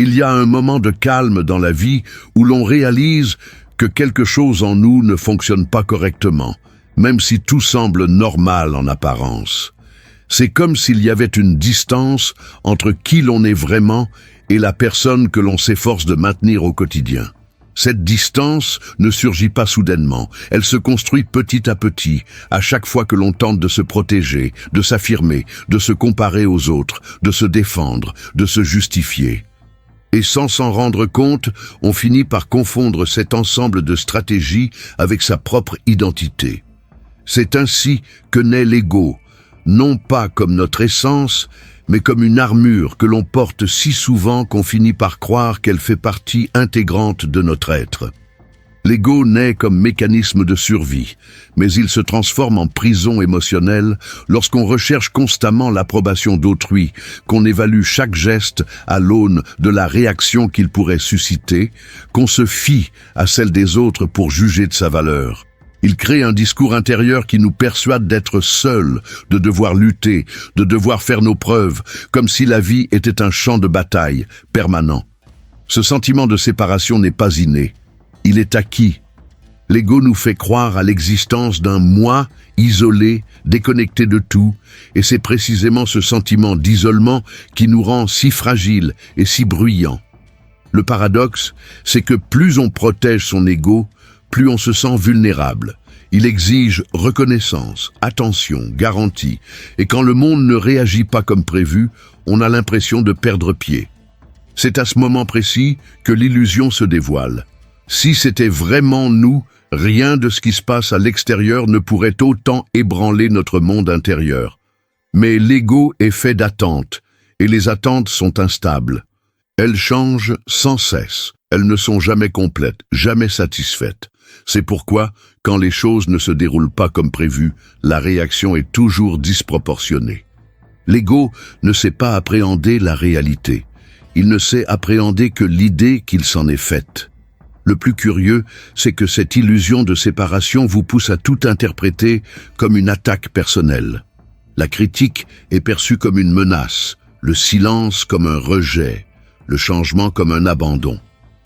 Il y a un moment de calme dans la vie où l'on réalise que quelque chose en nous ne fonctionne pas correctement, même si tout semble normal en apparence. C'est comme s'il y avait une distance entre qui l'on est vraiment et la personne que l'on s'efforce de maintenir au quotidien. Cette distance ne surgit pas soudainement, elle se construit petit à petit, à chaque fois que l'on tente de se protéger, de s'affirmer, de se comparer aux autres, de se défendre, de se justifier. Et sans s'en rendre compte, on finit par confondre cet ensemble de stratégies avec sa propre identité. C'est ainsi que naît l'ego, non pas comme notre essence, mais comme une armure que l'on porte si souvent qu'on finit par croire qu'elle fait partie intégrante de notre être. L'ego naît comme mécanisme de survie, mais il se transforme en prison émotionnelle lorsqu'on recherche constamment l'approbation d'autrui, qu'on évalue chaque geste à l'aune de la réaction qu'il pourrait susciter, qu'on se fie à celle des autres pour juger de sa valeur. Il crée un discours intérieur qui nous persuade d'être seuls, de devoir lutter, de devoir faire nos preuves, comme si la vie était un champ de bataille permanent. Ce sentiment de séparation n'est pas inné, il est acquis. L'ego nous fait croire à l'existence d'un moi isolé, déconnecté de tout, et c'est précisément ce sentiment d'isolement qui nous rend si fragiles et si bruyants. Le paradoxe, c'est que plus on protège son ego, plus on se sent vulnérable. Il exige reconnaissance, attention, garantie. Et quand le monde ne réagit pas comme prévu, on a l'impression de perdre pied. C'est à ce moment précis que l'illusion se dévoile. Si c'était vraiment nous, rien de ce qui se passe à l'extérieur ne pourrait autant ébranler notre monde intérieur. Mais l'ego est fait d'attentes, et les attentes sont instables. Elles changent sans cesse. Elles ne sont jamais complètes, jamais satisfaites. C'est pourquoi, quand les choses ne se déroulent pas comme prévu, la réaction est toujours disproportionnée. L'ego ne sait pas appréhender la réalité. Il ne sait appréhender que l'idée qu'il s'en est faite. Le plus curieux, c'est que cette illusion de séparation vous pousse à tout interpréter comme une attaque personnelle. La critique est perçue comme une menace, le silence comme un rejet, le changement comme un abandon.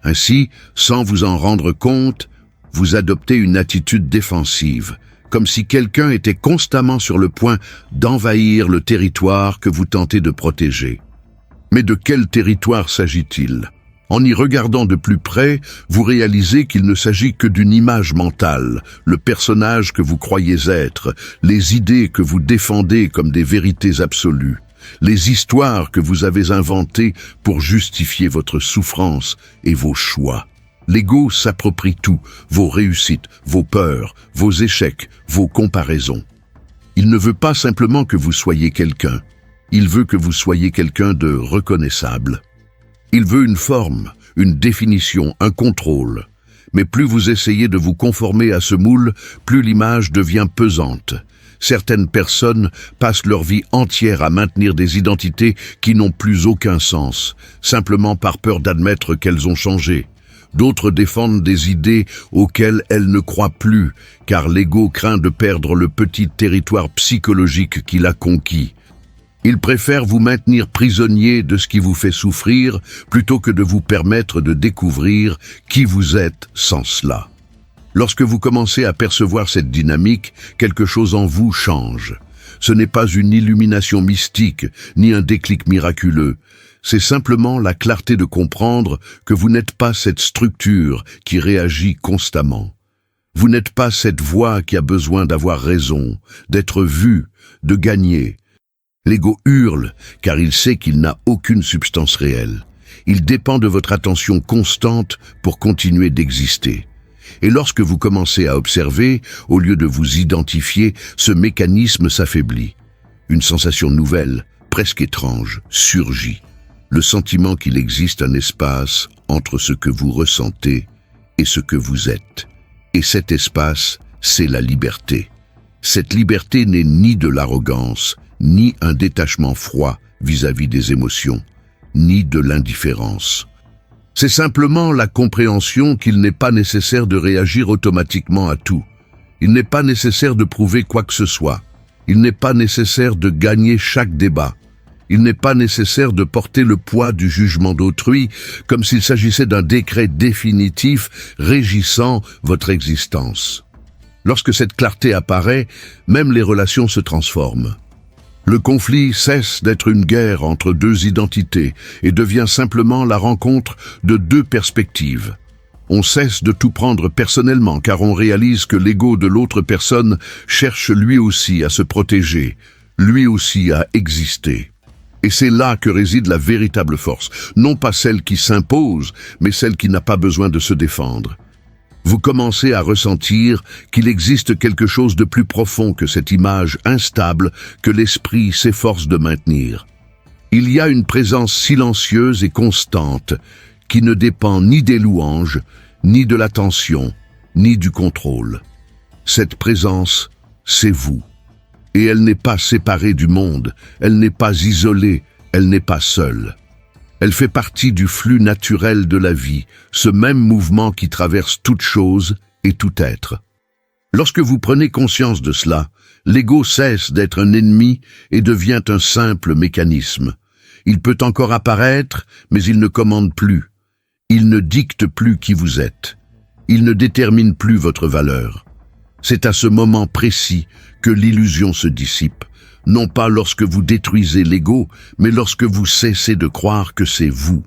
Ainsi, sans vous en rendre compte, vous adoptez une attitude défensive, comme si quelqu'un était constamment sur le point d'envahir le territoire que vous tentez de protéger. Mais de quel territoire s'agit-il ? En y regardant de plus près, vous réalisez qu'il ne s'agit que d'une image mentale, le personnage que vous croyez être, les idées que vous défendez comme des vérités absolues, les histoires que vous avez inventées pour justifier votre souffrance et vos choix. L'ego s'approprie tout, vos réussites, vos peurs, vos échecs, vos comparaisons. Il ne veut pas simplement que vous soyez quelqu'un, il veut que vous soyez quelqu'un de reconnaissable. Il veut une forme, une définition, un contrôle. Mais plus vous essayez de vous conformer à ce moule, plus l'image devient pesante. Certaines personnes passent leur vie entière à maintenir des identités qui n'ont plus aucun sens, simplement par peur d'admettre qu'elles ont changé. D'autres défendent des idées auxquelles elles ne croient plus, car l'ego craint de perdre le petit territoire psychologique qu'il a conquis. Il préfère vous maintenir prisonnier de ce qui vous fait souffrir plutôt que de vous permettre de découvrir qui vous êtes sans cela. Lorsque vous commencez à percevoir cette dynamique, quelque chose en vous change. Ce n'est pas une illumination mystique, ni un déclic miraculeux. C'est simplement la clarté de comprendre que vous n'êtes pas cette structure qui réagit constamment. Vous n'êtes pas cette voix qui a besoin d'avoir raison, d'être vue, de gagner. L'ego hurle car il sait qu'il n'a aucune substance réelle. Il dépend de votre attention constante pour continuer d'exister. Et lorsque vous commencez à observer, au lieu de vous identifier, ce mécanisme s'affaiblit. Une sensation nouvelle, presque étrange, surgit. Le sentiment qu'il existe un espace entre ce que vous ressentez et ce que vous êtes. Et cet espace, c'est la liberté. Cette liberté n'est ni de l'arrogance, ni un détachement froid vis-à-vis des émotions, ni de l'indifférence. C'est simplement la compréhension qu'il n'est pas nécessaire de réagir automatiquement à tout. Il n'est pas nécessaire de prouver quoi que ce soit. Il n'est pas nécessaire de gagner chaque débat. Il n'est pas nécessaire de porter le poids du jugement d'autrui comme s'il s'agissait d'un décret définitif régissant votre existence. Lorsque cette clarté apparaît, même les relations se transforment. Le conflit cesse d'être une guerre entre deux identités et devient simplement la rencontre de deux perspectives. On cesse de tout prendre personnellement car on réalise que l'ego de l'autre personne cherche lui aussi à se protéger, lui aussi à exister. Et c'est là que réside la véritable force, non pas celle qui s'impose, mais celle qui n'a pas besoin de se défendre. Vous commencez à ressentir qu'il existe quelque chose de plus profond que cette image instable que l'esprit s'efforce de maintenir. Il y a une présence silencieuse et constante qui ne dépend ni des louanges, ni de l'attention, ni du contrôle. Cette présence, c'est vous. Et elle n'est pas séparée du monde, elle n'est pas isolée, elle n'est pas seule. Elle fait partie du flux naturel de la vie, ce même mouvement qui traverse toute chose et tout être. Lorsque vous prenez conscience de cela, l'ego cesse d'être un ennemi et devient un simple mécanisme. Il peut encore apparaître, mais il ne commande plus. Il ne dicte plus qui vous êtes. Il ne détermine plus votre valeur. C'est à ce moment précis que l'illusion se dissipe. Non pas lorsque vous détruisez l'ego, mais lorsque vous cessez de croire que c'est vous.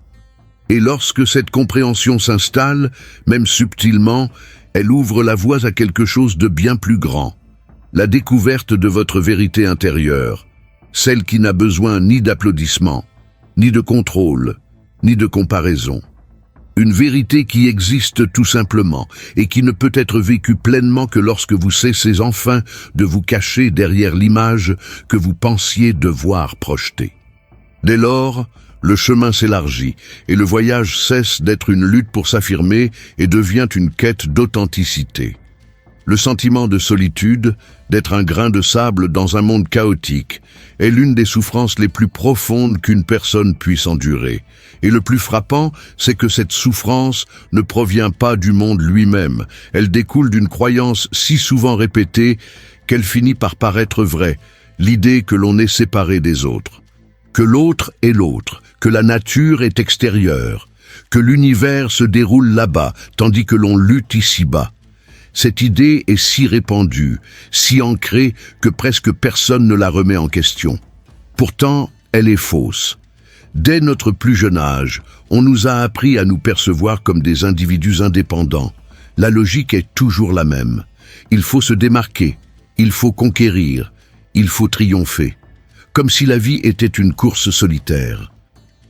Et lorsque cette compréhension s'installe, même subtilement, elle ouvre la voie à quelque chose de bien plus grand. La découverte de votre vérité intérieure, celle qui n'a besoin ni d'applaudissements, ni de contrôle, ni de comparaison. Une vérité qui existe tout simplement et qui ne peut être vécue pleinement que lorsque vous cessez enfin de vous cacher derrière l'image que vous pensiez devoir projeter. Dès lors, le chemin s'élargit et le voyage cesse d'être une lutte pour s'affirmer et devient une quête d'authenticité. Le sentiment de solitude, d'être un grain de sable dans un monde chaotique, est l'une des souffrances les plus profondes qu'une personne puisse endurer. Et le plus frappant, c'est que cette souffrance ne provient pas du monde lui-même. Elle découle d'une croyance si souvent répétée qu'elle finit par paraître vraie, l'idée que l'on est séparé des autres. Que l'autre est l'autre, que la nature est extérieure, que l'univers se déroule là-bas, tandis que l'on lutte ici-bas. Cette idée est si répandue, si ancrée que presque personne ne la remet en question. Pourtant, elle est fausse. Dès notre plus jeune âge, on nous a appris à nous percevoir comme des individus indépendants. La logique est toujours la même. Il faut se démarquer, il faut conquérir, il faut triompher. Comme si la vie était une course solitaire.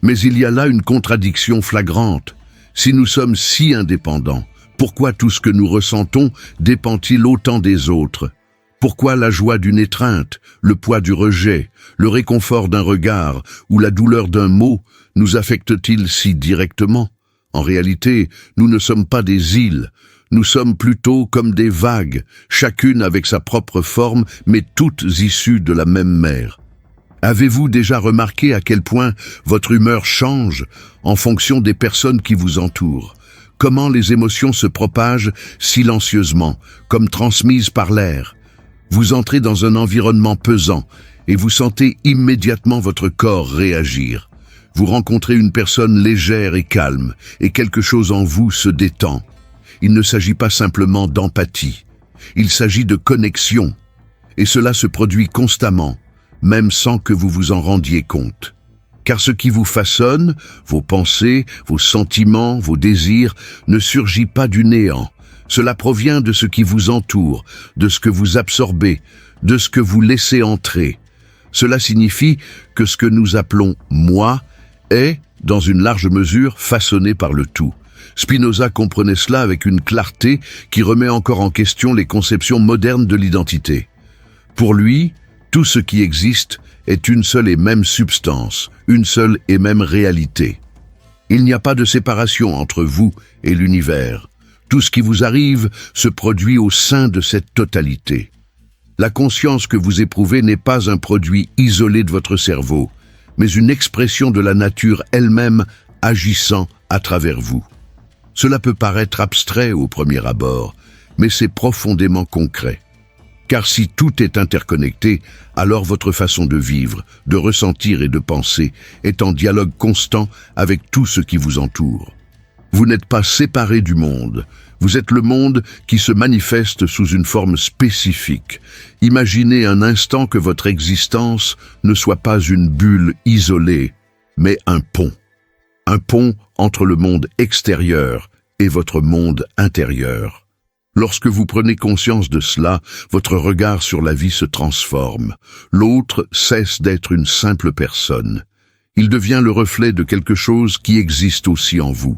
Mais il y a là une contradiction flagrante. Si nous sommes si indépendants, pourquoi tout ce que nous ressentons dépend-il autant des autres? Pourquoi la joie d'une étreinte, le poids du rejet, le réconfort d'un regard ou la douleur d'un mot nous affectent-ils si directement? En réalité, nous ne sommes pas des îles, nous sommes plutôt comme des vagues, chacune avec sa propre forme, mais toutes issues de la même mer. Avez-vous déjà remarqué à quel point votre humeur change en fonction des personnes qui vous entourent? Comment les émotions se propagent silencieusement, comme transmises par l'air. Vous entrez dans un environnement pesant et vous sentez immédiatement votre corps réagir. Vous rencontrez une personne légère et calme et quelque chose en vous se détend. Il ne s'agit pas simplement d'empathie, il s'agit de connexion. Et cela se produit constamment, même sans que vous vous en rendiez compte. Car ce qui vous façonne, vos pensées, vos sentiments, vos désirs, ne surgit pas du néant. Cela provient de ce qui vous entoure, de ce que vous absorbez, de ce que vous laissez entrer. Cela signifie que ce que nous appelons « moi » est, dans une large mesure, façonné par le tout. Spinoza comprenait cela avec une clarté qui remet encore en question les conceptions modernes de l'identité. Pour lui, tout ce qui existe est une seule et même substance, une seule et même réalité. Il n'y a pas de séparation entre vous et l'univers. Tout ce qui vous arrive se produit au sein de cette totalité. La conscience que vous éprouvez n'est pas un produit isolé de votre cerveau, mais une expression de la nature elle-même agissant à travers vous. Cela peut paraître abstrait au premier abord, mais c'est profondément concret. Car si tout est interconnecté, alors votre façon de vivre, de ressentir et de penser est en dialogue constant avec tout ce qui vous entoure. Vous n'êtes pas séparé du monde, vous êtes le monde qui se manifeste sous une forme spécifique. Imaginez un instant que votre existence ne soit pas une bulle isolée, mais un pont. Un pont entre le monde extérieur et votre monde intérieur. Lorsque vous prenez conscience de cela, votre regard sur la vie se transforme. L'autre cesse d'être une simple personne. Il devient le reflet de quelque chose qui existe aussi en vous.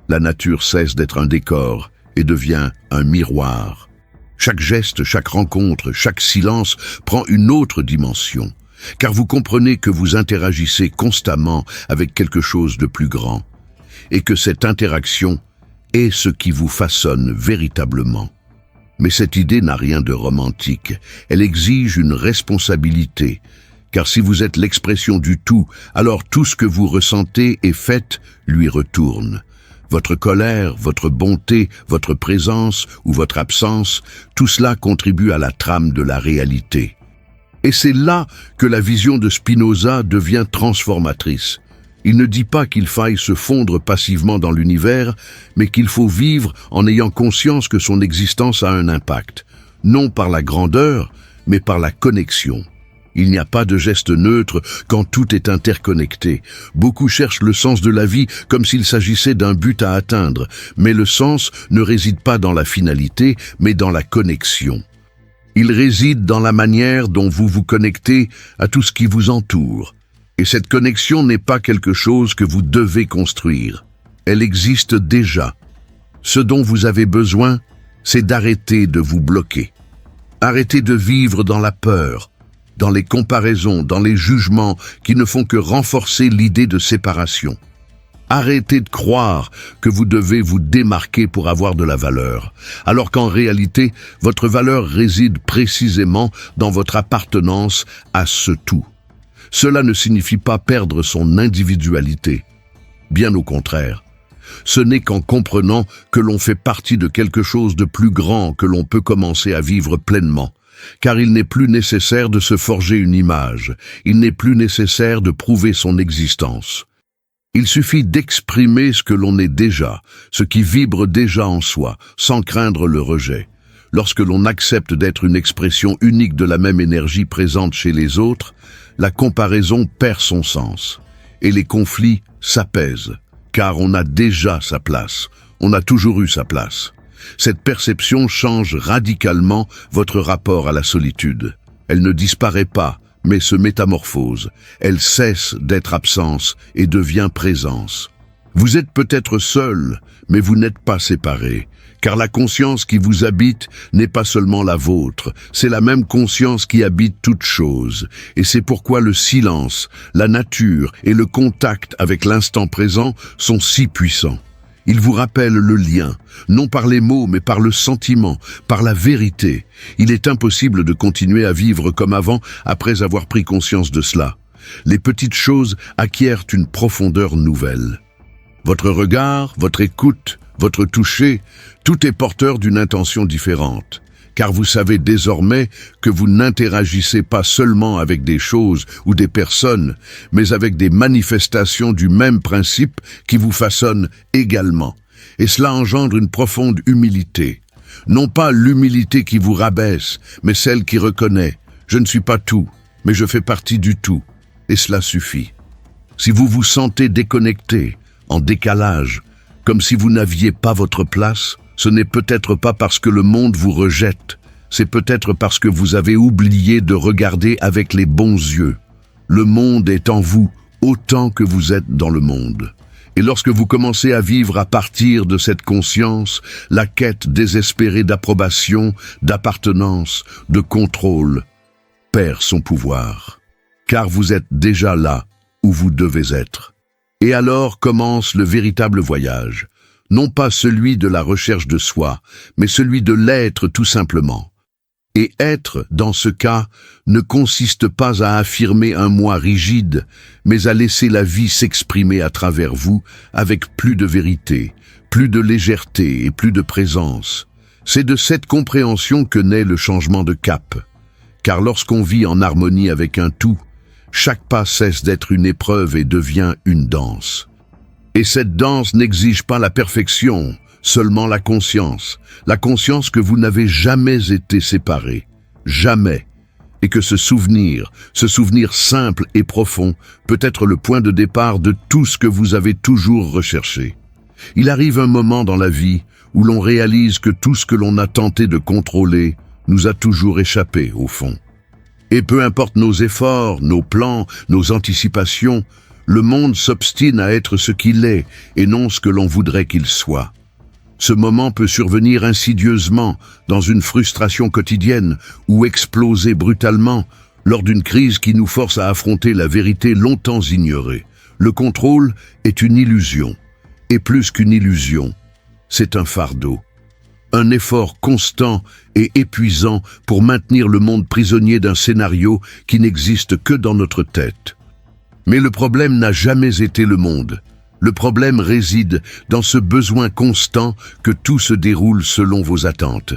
La nature cesse d'être un décor et devient un miroir. Chaque geste, chaque rencontre, chaque silence prend une autre dimension, car vous comprenez que vous interagissez constamment avec quelque chose de plus grand, et que cette interaction est ce qui vous façonne véritablement. Mais cette idée n'a rien de romantique, elle exige une responsabilité, car si vous êtes l'expression du tout, alors tout ce que vous ressentez et faites lui retourne. Votre colère, votre bonté, votre présence ou votre absence, tout cela contribue à la trame de la réalité. Et c'est là que la vision de Spinoza devient transformatrice. Il ne dit pas qu'il faille se fondre passivement dans l'univers, mais qu'il faut vivre en ayant conscience que son existence a un impact, non par la grandeur, mais par la connexion. Il n'y a pas de geste neutre quand tout est interconnecté. Beaucoup cherchent le sens de la vie comme s'il s'agissait d'un but à atteindre, mais le sens ne réside pas dans la finalité, mais dans la connexion. Il réside dans la manière dont vous vous connectez à tout ce qui vous entoure. Et cette connexion n'est pas quelque chose que vous devez construire. Elle existe déjà. Ce dont vous avez besoin, c'est d'arrêter de vous bloquer. Arrêtez de vivre dans la peur, dans les comparaisons, dans les jugements qui ne font que renforcer l'idée de séparation. Arrêtez de croire que vous devez vous démarquer pour avoir de la valeur, alors qu'en réalité, votre valeur réside précisément dans votre appartenance à ce tout. Cela ne signifie pas perdre son individualité. Bien au contraire. Ce n'est qu'en comprenant que l'on fait partie de quelque chose de plus grand que l'on peut commencer à vivre pleinement. Car il n'est plus nécessaire de se forger une image. Il n'est plus nécessaire de prouver son existence. Il suffit d'exprimer ce que l'on est déjà, ce qui vibre déjà en soi, sans craindre le rejet. Lorsque l'on accepte d'être une expression unique de la même énergie présente chez les autres, la comparaison perd son sens et les conflits s'apaisent, car on a déjà sa place, on a toujours eu sa place. Cette perception change radicalement votre rapport à la solitude. Elle ne disparaît pas, mais se métamorphose. Elle cesse d'être absence et devient présence. Vous êtes peut-être seul, mais vous n'êtes pas séparés. Car la conscience qui vous habite n'est pas seulement la vôtre, c'est la même conscience qui habite toute chose. Et c'est pourquoi le silence, la nature et le contact avec l'instant présent sont si puissants. Ils vous rappellent le lien, non par les mots mais par le sentiment, par la vérité. Il est impossible de continuer à vivre comme avant après avoir pris conscience de cela. Les petites choses acquièrent une profondeur nouvelle. Votre regard, votre écoute, votre toucher, tout est porteur d'une intention différente, car vous savez désormais que vous n'interagissez pas seulement avec des choses ou des personnes, mais avec des manifestations du même principe qui vous façonnent également. Et cela engendre une profonde humilité. Non pas l'humilité qui vous rabaisse, mais celle qui reconnaît « je ne suis pas tout, mais je fais partie du tout ». Et cela suffit. Si vous vous sentez déconnecté, en décalage, comme si vous n'aviez pas votre place, ce n'est peut-être pas parce que le monde vous rejette, c'est peut-être parce que vous avez oublié de regarder avec les bons yeux. Le monde est en vous autant que vous êtes dans le monde. Et lorsque vous commencez à vivre à partir de cette conscience, la quête désespérée d'approbation, d'appartenance, de contrôle, perd son pouvoir. Car vous êtes déjà là où vous devez être. Et alors commence le véritable voyage, non pas celui de la recherche de soi, mais celui de l'être tout simplement. Et être, dans ce cas, ne consiste pas à affirmer un moi rigide, mais à laisser la vie s'exprimer à travers vous avec plus de vérité, plus de légèreté et plus de présence. C'est de cette compréhension que naît le changement de cap. Car lorsqu'on vit en harmonie avec un tout, chaque pas cesse d'être une épreuve et devient une danse. Et cette danse n'exige pas la perfection, seulement la conscience que vous n'avez jamais été séparés, jamais, et que ce souvenir simple et profond, peut être le point de départ de tout ce que vous avez toujours recherché. Il arrive un moment dans la vie où l'on réalise que tout ce que l'on a tenté de contrôler nous a toujours échappé au fond. Et peu importe nos efforts, nos plans, nos anticipations, le monde s'obstine à être ce qu'il est et non ce que l'on voudrait qu'il soit. Ce moment peut survenir insidieusement dans une frustration quotidienne ou exploser brutalement lors d'une crise qui nous force à affronter la vérité longtemps ignorée. Le contrôle est une illusion, et plus qu'une illusion, c'est un fardeau. Un effort constant et épuisant pour maintenir le monde prisonnier d'un scénario qui n'existe que dans notre tête. Mais le problème n'a jamais été le monde. Le problème réside dans ce besoin constant que tout se déroule selon vos attentes.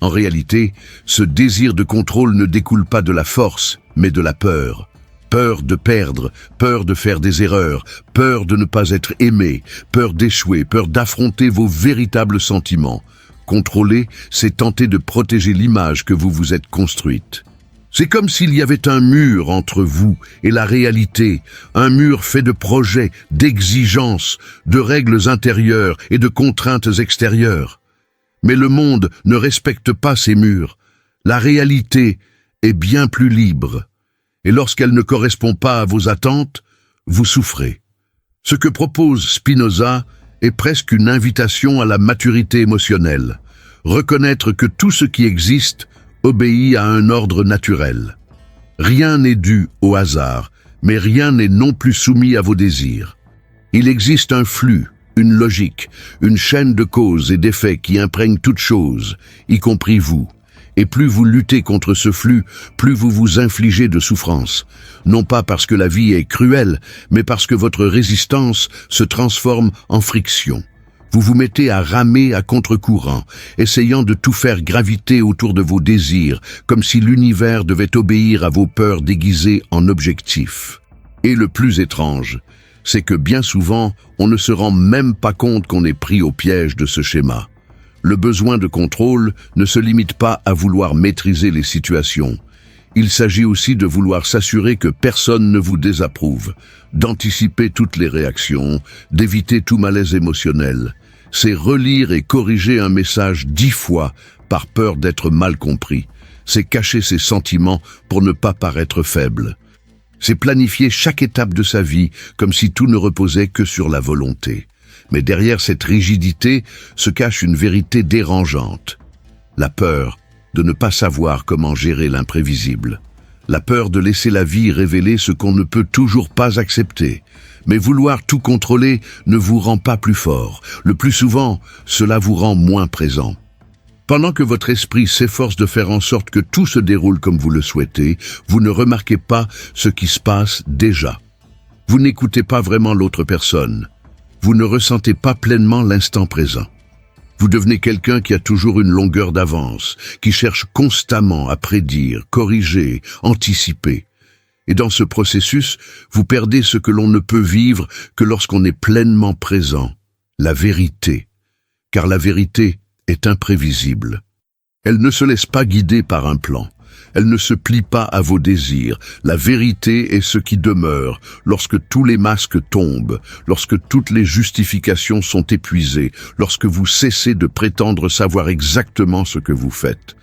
En réalité, ce désir de contrôle ne découle pas de la force, mais de la peur. Peur de perdre, peur de faire des erreurs, peur de ne pas être aimé, peur d'échouer, peur d'affronter vos véritables sentiments. Contrôler, c'est tenter de protéger l'image que vous vous êtes construite. C'est comme s'il y avait un mur entre vous et la réalité, un mur fait de projets, d'exigences, de règles intérieures et de contraintes extérieures. Mais le monde ne respecte pas ces murs. La réalité est bien plus libre. Et lorsqu'elle ne correspond pas à vos attentes, vous souffrez. Ce que propose Spinoza est presque une invitation à la maturité émotionnelle. Reconnaître que tout ce qui existe obéit à un ordre naturel. Rien n'est dû au hasard, mais rien n'est non plus soumis à vos désirs. Il existe un flux, une logique, une chaîne de causes et d'effets qui imprègnent toute chose, y compris vous. Et plus vous luttez contre ce flux, plus vous vous infligez de souffrance. Non pas parce que la vie est cruelle, mais parce que votre résistance se transforme en friction. Vous vous mettez à ramer à contre-courant, essayant de tout faire graviter autour de vos désirs, comme si l'univers devait obéir à vos peurs déguisées en objectifs. Et le plus étrange, c'est que bien souvent, on ne se rend même pas compte qu'on est pris au piège de ce schéma. Le besoin de contrôle ne se limite pas à vouloir maîtriser les situations. Il s'agit aussi de vouloir s'assurer que personne ne vous désapprouve, d'anticiper toutes les réactions, d'éviter tout malaise émotionnel. C'est relire et corriger un message 10 fois par peur d'être mal compris. C'est cacher ses sentiments pour ne pas paraître faible. C'est planifier chaque étape de sa vie comme si tout ne reposait que sur la volonté. Mais derrière cette rigidité se cache une vérité dérangeante. La peur de ne pas savoir comment gérer l'imprévisible. La peur de laisser la vie révéler ce qu'on ne peut toujours pas accepter. Mais vouloir tout contrôler ne vous rend pas plus fort. Le plus souvent, cela vous rend moins présent. Pendant que votre esprit s'efforce de faire en sorte que tout se déroule comme vous le souhaitez, vous ne remarquez pas ce qui se passe déjà. Vous n'écoutez pas vraiment l'autre personne. Vous ne ressentez pas pleinement l'instant présent. Vous devenez quelqu'un qui a toujours une longueur d'avance, qui cherche constamment à prédire, corriger, anticiper. Et dans ce processus, vous perdez ce que l'on ne peut vivre que lorsqu'on est pleinement présent, la vérité. Car la vérité est imprévisible. Elle ne se laisse pas guider par un plan. Elle ne se plie pas à vos désirs. La vérité est ce qui demeure lorsque tous les masques tombent, lorsque toutes les justifications sont épuisées, lorsque vous cessez de prétendre savoir exactement ce que vous faites.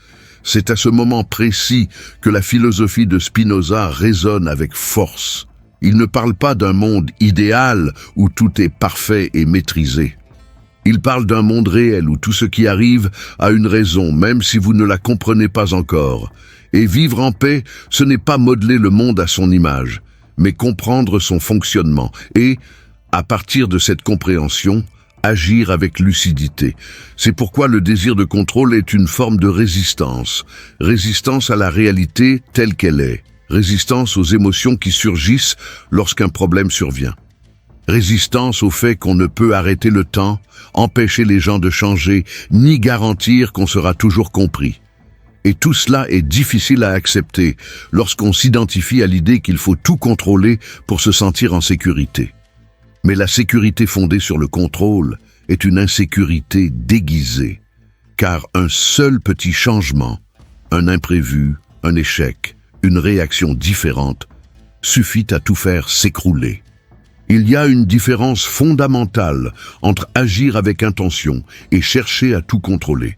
C'est à ce moment précis que la philosophie de Spinoza résonne avec force. Il ne parle pas d'un monde idéal où tout est parfait et maîtrisé. Il parle d'un monde réel où tout ce qui arrive a une raison, même si vous ne la comprenez pas encore. Et vivre en paix, ce n'est pas modeler le monde à son image, mais comprendre son fonctionnement et, à partir de cette compréhension, agir avec lucidité. C'est pourquoi le désir de contrôle est une forme de résistance. Résistance à la réalité telle qu'elle est. Résistance aux émotions qui surgissent lorsqu'un problème survient. Résistance au fait qu'on ne peut arrêter le temps, empêcher les gens de changer, ni garantir qu'on sera toujours compris. Et tout cela est difficile à accepter lorsqu'on s'identifie à l'idée qu'il faut tout contrôler pour se sentir en sécurité. Mais la sécurité fondée sur le contrôle est une insécurité déguisée, car un seul petit changement, un imprévu, un échec, une réaction différente, suffit à tout faire s'écrouler. Il y a une différence fondamentale entre agir avec intention et chercher à tout contrôler.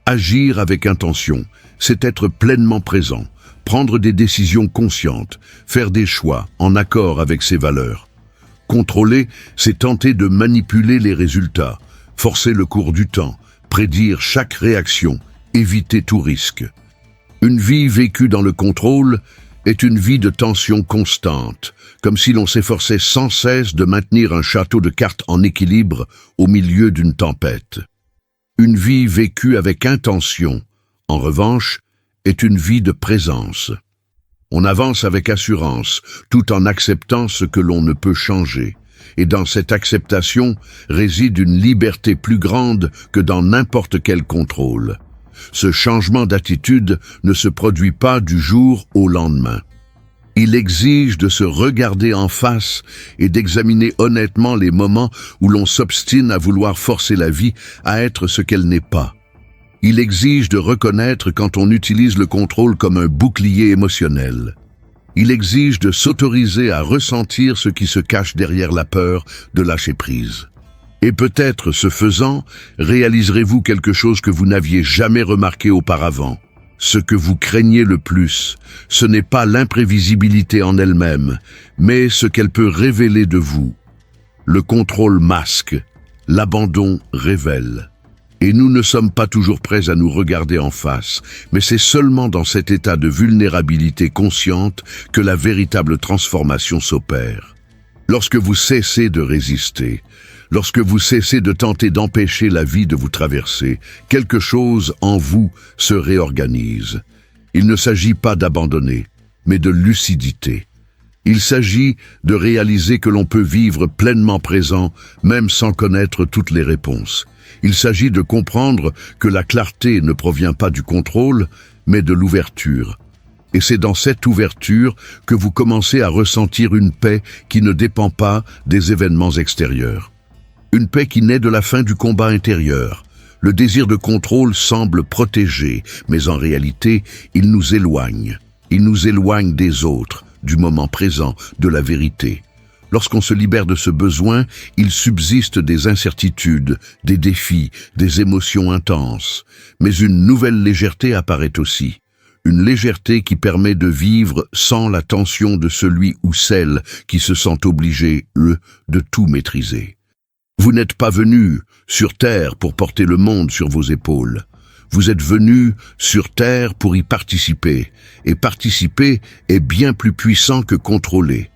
Agir avec intention, c'est être pleinement présent, prendre des décisions conscientes, faire des choix en accord avec ses valeurs. Contrôler, c'est tenter de manipuler les résultats, forcer le cours du temps, prédire chaque réaction, éviter tout risque. Une vie vécue dans le contrôle est une vie de tension constante, comme si l'on s'efforçait sans cesse de maintenir un château de cartes en équilibre au milieu d'une tempête. Une vie vécue avec intention, en revanche, est une vie de présence. On avance avec assurance, tout en acceptant ce que l'on ne peut changer. Et dans cette acceptation réside une liberté plus grande que dans n'importe quel contrôle. Ce changement d'attitude ne se produit pas du jour au lendemain. Il exige de se regarder en face et d'examiner honnêtement les moments où l'on s'obstine à vouloir forcer la vie à être ce qu'elle n'est pas. Il exige de reconnaître quand on utilise le contrôle comme un bouclier émotionnel. Il exige de s'autoriser à ressentir ce qui se cache derrière la peur de lâcher prise. Et peut-être, ce faisant, réaliserez-vous quelque chose que vous n'aviez jamais remarqué auparavant. Ce que vous craignez le plus, ce n'est pas l'imprévisibilité en elle-même, mais ce qu'elle peut révéler de vous. Le contrôle masque, l'abandon révèle. Et nous ne sommes pas toujours prêts à nous regarder en face, mais c'est seulement dans cet état de vulnérabilité consciente que la véritable transformation s'opère. Lorsque vous cessez de résister, lorsque vous cessez de tenter d'empêcher la vie de vous traverser, quelque chose en vous se réorganise. Il ne s'agit pas d'abandonner, mais de lucidité. Il s'agit de réaliser que l'on peut vivre pleinement présent, même sans connaître toutes les réponses. Il s'agit de comprendre que la clarté ne provient pas du contrôle, mais de l'ouverture. Et c'est dans cette ouverture que vous commencez à ressentir une paix qui ne dépend pas des événements extérieurs. Une paix qui naît de la fin du combat intérieur. Le désir de contrôle semble protéger, mais en réalité, il nous éloigne. Il nous éloigne des autres, du moment présent, de la vérité. Lorsqu'on se libère de ce besoin, il subsiste des incertitudes, des défis, des émotions intenses. Mais une nouvelle légèreté apparaît aussi. Une légèreté qui permet de vivre sans la tension de celui ou celle qui se sent obligé, de tout maîtriser. Vous n'êtes pas venu sur terre pour porter le monde sur vos épaules. Vous êtes venu sur terre pour y participer. Et participer est bien plus puissant que contrôler.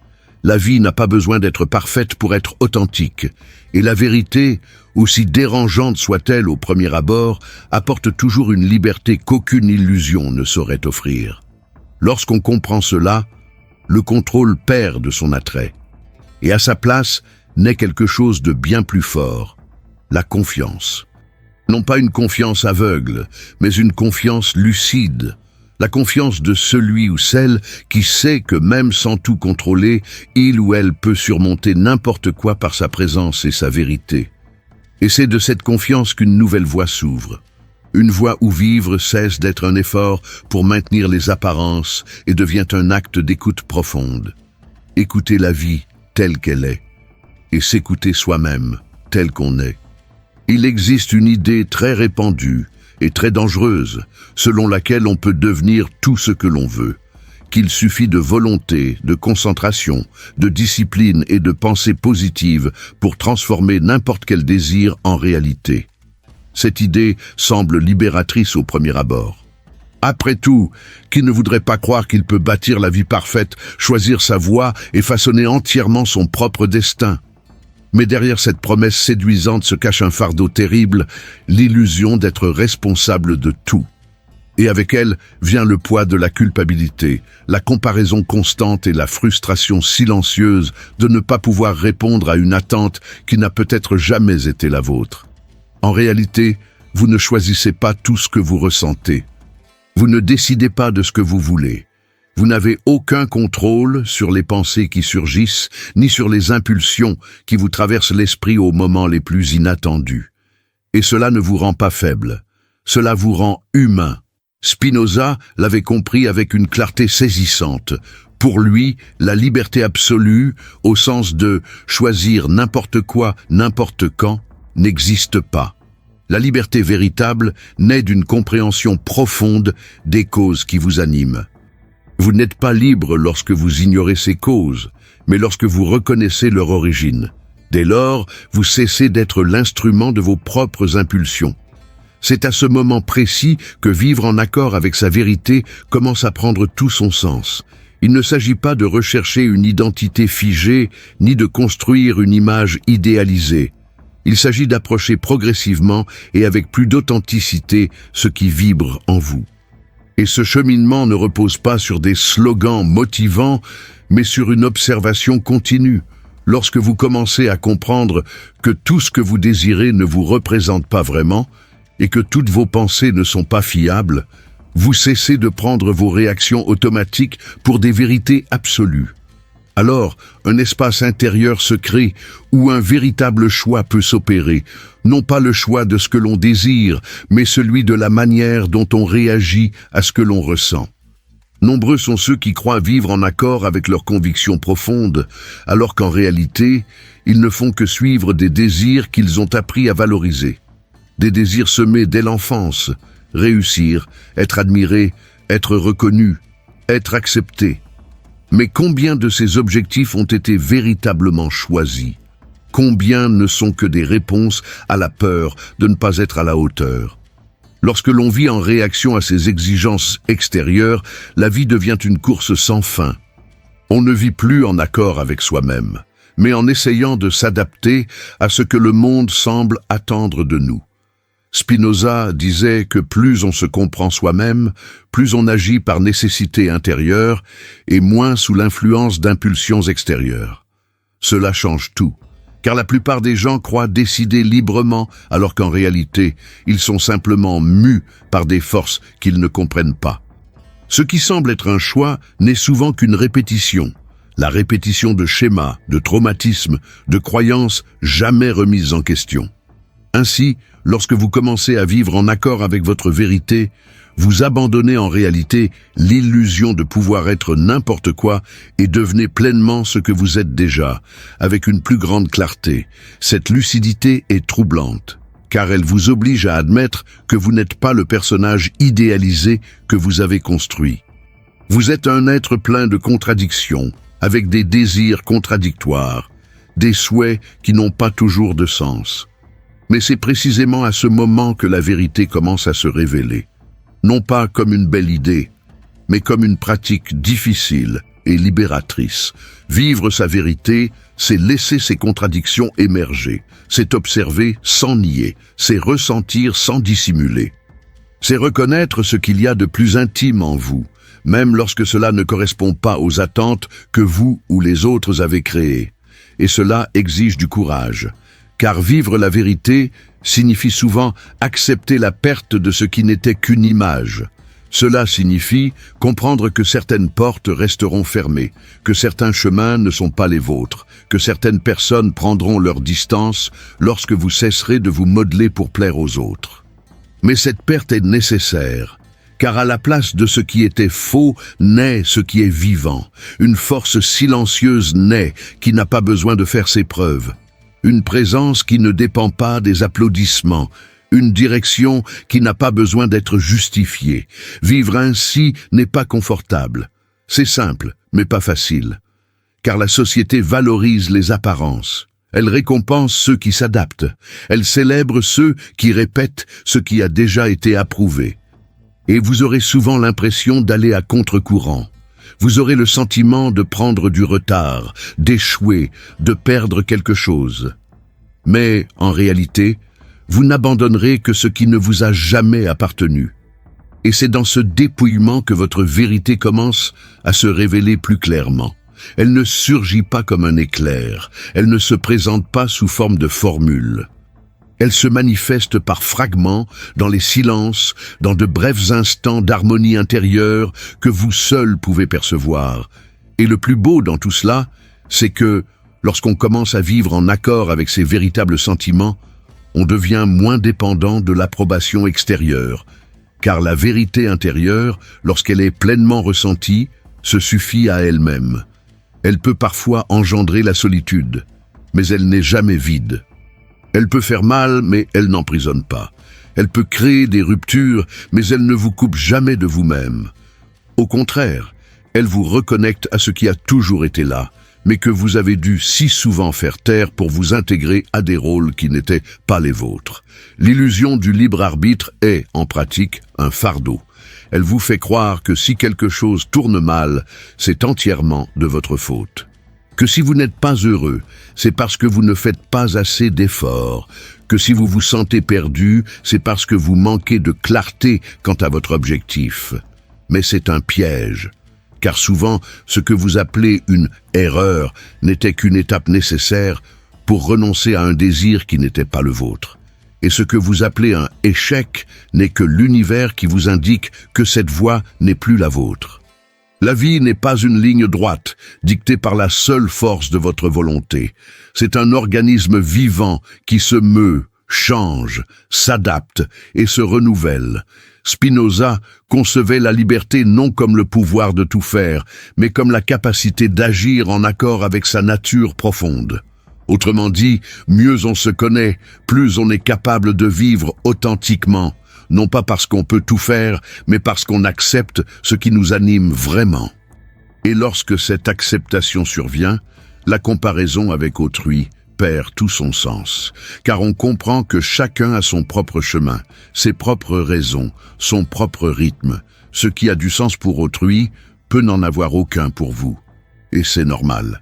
La vie n'a pas besoin d'être parfaite pour être authentique. Et la vérité, aussi dérangeante soit-elle au premier abord, apporte toujours une liberté qu'aucune illusion ne saurait offrir. Lorsqu'on comprend cela, le contrôle perd de son attrait. Et à sa place, naît quelque chose de bien plus fort, la confiance. Non pas une confiance aveugle, mais une confiance lucide. La confiance de celui ou celle qui sait que même sans tout contrôler, il ou elle peut surmonter n'importe quoi par sa présence et sa vérité. Et c'est de cette confiance qu'une nouvelle voie s'ouvre. Une voie où vivre cesse d'être un effort pour maintenir les apparences et devient un acte d'écoute profonde. Écouter la vie telle qu'elle est et s'écouter soi-même tel qu'on est. Il existe une idée très répandue et très dangereuse, selon laquelle on peut devenir tout ce que l'on veut, qu'il suffit de volonté, de concentration, de discipline et de pensée positive pour transformer n'importe quel désir en réalité. Cette idée semble libératrice au premier abord. Après tout, qui ne voudrait pas croire qu'il peut bâtir la vie parfaite, choisir sa voie et façonner entièrement son propre destin? Mais derrière cette promesse séduisante se cache un fardeau terrible, l'illusion d'être responsable de tout. Et avec elle vient le poids de la culpabilité, la comparaison constante et la frustration silencieuse de ne pas pouvoir répondre à une attente qui n'a peut-être jamais été la vôtre. En réalité, vous ne choisissez pas tout ce que vous ressentez. Vous ne décidez pas de ce que vous voulez. Vous n'avez aucun contrôle sur les pensées qui surgissent, ni sur les impulsions qui vous traversent l'esprit aux moments les plus inattendus. Et cela ne vous rend pas faible. Cela vous rend humain. Spinoza l'avait compris avec une clarté saisissante. Pour lui, la liberté absolue, au sens de choisir n'importe quoi, n'importe quand, n'existe pas. La liberté véritable naît d'une compréhension profonde des causes qui vous animent. Vous n'êtes pas libre lorsque vous ignorez ces causes, mais lorsque vous reconnaissez leur origine. Dès lors, vous cessez d'être l'instrument de vos propres impulsions. C'est à ce moment précis que vivre en accord avec sa vérité commence à prendre tout son sens. Il ne s'agit pas de rechercher une identité figée, ni de construire une image idéalisée. Il s'agit d'approcher progressivement et avec plus d'authenticité ce qui vibre en vous. Et ce cheminement ne repose pas sur des slogans motivants, mais sur une observation continue. Lorsque vous commencez à comprendre que tout ce que vous désirez ne vous représente pas vraiment, et que toutes vos pensées ne sont pas fiables, vous cessez de prendre vos réactions automatiques pour des vérités absolues. Alors, un espace intérieur se crée où un véritable choix peut s'opérer, non pas le choix de ce que l'on désire, mais celui de la manière dont on réagit à ce que l'on ressent. Nombreux sont ceux qui croient vivre en accord avec leurs convictions profondes, alors qu'en réalité, ils ne font que suivre des désirs qu'ils ont appris à valoriser. Des désirs semés dès l'enfance, réussir, être admiré, être reconnu, être accepté. Mais combien de ces objectifs ont été véritablement choisis? Combien ne sont que des réponses à la peur de ne pas être à la hauteur? Lorsque l'on vit en réaction à ces exigences extérieures, la vie devient une course sans fin. On ne vit plus en accord avec soi-même, mais en essayant de s'adapter à ce que le monde semble attendre de nous. Spinoza disait que plus on se comprend soi-même, plus on agit par nécessité intérieure et moins sous l'influence d'impulsions extérieures. Cela change tout, car la plupart des gens croient décider librement alors qu'en réalité, ils sont simplement mus par des forces qu'ils ne comprennent pas. Ce qui semble être un choix n'est souvent qu'une répétition. La répétition de schémas, de traumatismes, de croyances jamais remises en question. Ainsi, lorsque vous commencez à vivre en accord avec votre vérité, vous abandonnez en réalité l'illusion de pouvoir être n'importe quoi et devenez pleinement ce que vous êtes déjà, avec une plus grande clarté. Cette lucidité est troublante, car elle vous oblige à admettre que vous n'êtes pas le personnage idéalisé que vous avez construit. Vous êtes un être plein de contradictions, avec des désirs contradictoires, des souhaits qui n'ont pas toujours de sens. Mais c'est précisément à ce moment que la vérité commence à se révéler. Non pas comme une belle idée, mais comme une pratique difficile et libératrice. Vivre sa vérité, c'est laisser ses contradictions émerger, c'est observer sans nier, c'est ressentir sans dissimuler. C'est reconnaître ce qu'il y a de plus intime en vous, même lorsque cela ne correspond pas aux attentes que vous ou les autres avez créées. Et cela exige du courage. Car vivre la vérité signifie souvent accepter la perte de ce qui n'était qu'une image. Cela signifie comprendre que certaines portes resteront fermées, que certains chemins ne sont pas les vôtres, que certaines personnes prendront leur distance lorsque vous cesserez de vous modeler pour plaire aux autres. Mais cette perte est nécessaire, car à la place de ce qui était faux naît ce qui est vivant. Une force silencieuse naît qui n'a pas besoin de faire ses preuves. Une présence qui ne dépend pas des applaudissements, une direction qui n'a pas besoin d'être justifiée. Vivre ainsi n'est pas confortable. C'est simple, mais pas facile. Car la société valorise les apparences. Elle récompense ceux qui s'adaptent. Elle célèbre ceux qui répètent ce qui a déjà été approuvé. Et vous aurez souvent l'impression d'aller à contre-courant. Vous aurez le sentiment de prendre du retard, d'échouer, de perdre quelque chose. Mais, en réalité, vous n'abandonnerez que ce qui ne vous a jamais appartenu. Et c'est dans ce dépouillement que votre vérité commence à se révéler plus clairement. Elle ne surgit pas comme un éclair, elle ne se présente pas sous forme de formule. Elle se manifeste par fragments, dans les silences, dans de brefs instants d'harmonie intérieure que vous seul pouvez percevoir. Et le plus beau dans tout cela, c'est que, lorsqu'on commence à vivre en accord avec ses véritables sentiments, on devient moins dépendant de l'approbation extérieure, car la vérité intérieure, lorsqu'elle est pleinement ressentie, se suffit à elle-même. Elle peut parfois engendrer la solitude, mais elle n'est jamais vide. Elle peut faire mal, mais elle n'emprisonne pas. Elle peut créer des ruptures, mais elle ne vous coupe jamais de vous-même. Au contraire, elle vous reconnecte à ce qui a toujours été là, mais que vous avez dû si souvent faire taire pour vous intégrer à des rôles qui n'étaient pas les vôtres. L'illusion du libre arbitre est, en pratique, un fardeau. Elle vous fait croire que si quelque chose tourne mal, c'est entièrement de votre faute. Que si vous n'êtes pas heureux, c'est parce que vous ne faites pas assez d'efforts. Que si vous vous sentez perdu, c'est parce que vous manquez de clarté quant à votre objectif. Mais c'est un piège. Car souvent, ce que vous appelez une erreur n'était qu'une étape nécessaire pour renoncer à un désir qui n'était pas le vôtre. Et ce que vous appelez un échec n'est que l'univers qui vous indique que cette voie n'est plus la vôtre. La vie n'est pas une ligne droite, dictée par la seule force de votre volonté. C'est un organisme vivant qui se meut, change, s'adapte et se renouvelle. Spinoza concevait la liberté non comme le pouvoir de tout faire, mais comme la capacité d'agir en accord avec sa nature profonde. Autrement dit, mieux on se connaît, plus on est capable de vivre authentiquement, non pas parce qu'on peut tout faire, mais parce qu'on accepte ce qui nous anime vraiment. Et lorsque cette acceptation survient, la comparaison avec autrui perd tout son sens, car on comprend que chacun a son propre chemin, ses propres raisons, son propre rythme. Ce qui a du sens pour autrui peut n'en avoir aucun pour vous. Et c'est normal.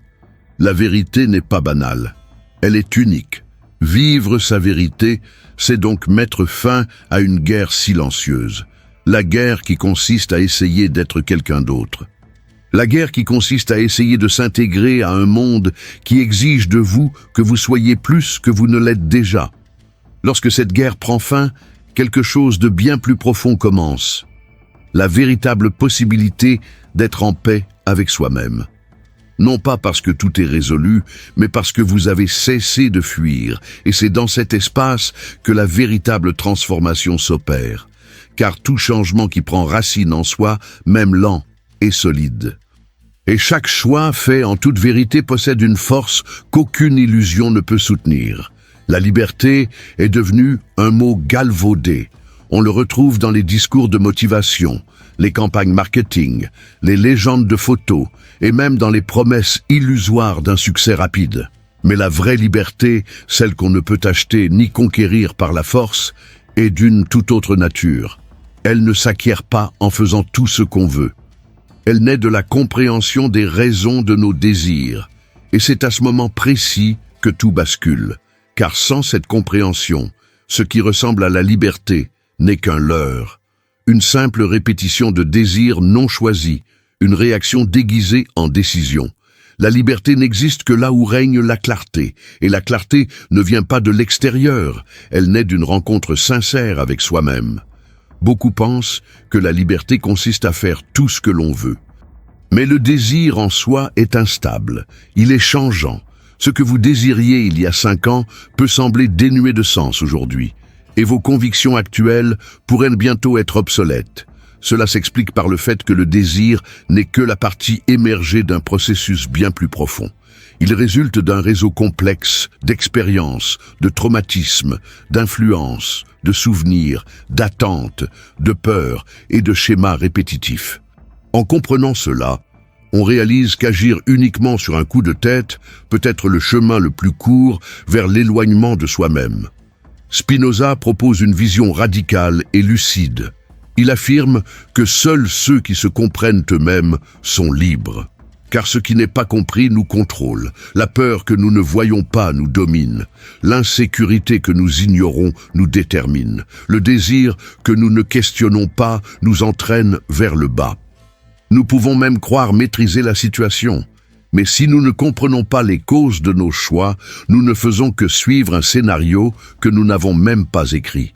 La vérité n'est pas banale, elle est unique. Vivre sa vérité, c'est donc mettre fin à une guerre silencieuse, la guerre qui consiste à essayer d'être quelqu'un d'autre. La guerre qui consiste à essayer de s'intégrer à un monde qui exige de vous que vous soyez plus que vous ne l'êtes déjà. Lorsque cette guerre prend fin, quelque chose de bien plus profond commence. La véritable possibilité d'être en paix avec soi-même. Non pas parce que tout est résolu, mais parce que vous avez cessé de fuir, et c'est dans cet espace que la véritable transformation s'opère. Car tout changement qui prend racine en soi, même lent, est solide. Et chaque choix fait en toute vérité possède une force qu'aucune illusion ne peut soutenir. La liberté est devenue un mot galvaudé. On le retrouve dans les discours de motivation, les campagnes marketing, les légendes de photos et même dans les promesses illusoires d'un succès rapide. Mais la vraie liberté, celle qu'on ne peut acheter ni conquérir par la force, est d'une toute autre nature. Elle ne s'acquiert pas en faisant tout ce qu'on veut. Elle naît de la compréhension des raisons de nos désirs. Et c'est à ce moment précis que tout bascule. Car sans cette compréhension, ce qui ressemble à la liberté n'est qu'un leurre. Une simple répétition de désirs non choisis, une réaction déguisée en décision. La liberté n'existe que là où règne la clarté. Et la clarté ne vient pas de l'extérieur, elle naît d'une rencontre sincère avec soi-même. Beaucoup pensent que la liberté consiste à faire tout ce que l'on veut. Mais le désir en soi est instable, il est changeant. Ce que vous désiriez il y a 5 ans peut sembler dénué de sens aujourd'hui. Et vos convictions actuelles pourraient bientôt être obsolètes. Cela s'explique par le fait que le désir n'est que la partie émergée d'un processus bien plus profond. Il résulte d'un réseau complexe d'expériences, de traumatismes, d'influences, de souvenirs, d'attentes, de peurs et de schémas répétitifs. En comprenant cela, on réalise qu'agir uniquement sur un coup de tête peut être le chemin le plus court vers l'éloignement de soi-même. Spinoza propose une vision radicale et lucide. Il affirme que seuls ceux qui se comprennent eux-mêmes sont libres. Car ce qui n'est pas compris nous contrôle. La peur que nous ne voyons pas nous domine. L'insécurité que nous ignorons nous détermine. Le désir que nous ne questionnons pas nous entraîne vers le bas. Nous pouvons même croire maîtriser la situation. Mais si nous ne comprenons pas les causes de nos choix, nous ne faisons que suivre un scénario que nous n'avons même pas écrit.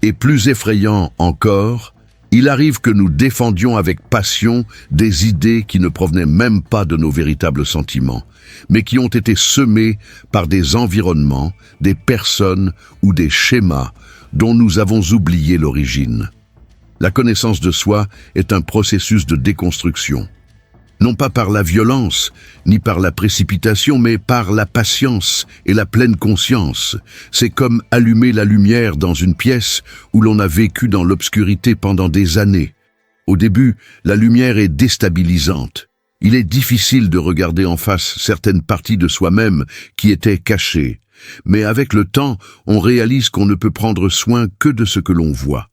Et plus effrayant encore, il arrive que nous défendions avec passion des idées qui ne provenaient même pas de nos véritables sentiments, mais qui ont été semées par des environnements, des personnes ou des schémas dont nous avons oublié l'origine. La connaissance de soi est un processus de déconstruction. Non pas par la violence, ni par la précipitation, mais par la patience et la pleine conscience. C'est comme allumer la lumière dans une pièce où l'on a vécu dans l'obscurité pendant des années. Au début, la lumière est déstabilisante. Il est difficile de regarder en face certaines parties de soi-même qui étaient cachées. Mais avec le temps, on réalise qu'on ne peut prendre soin que de ce que l'on voit.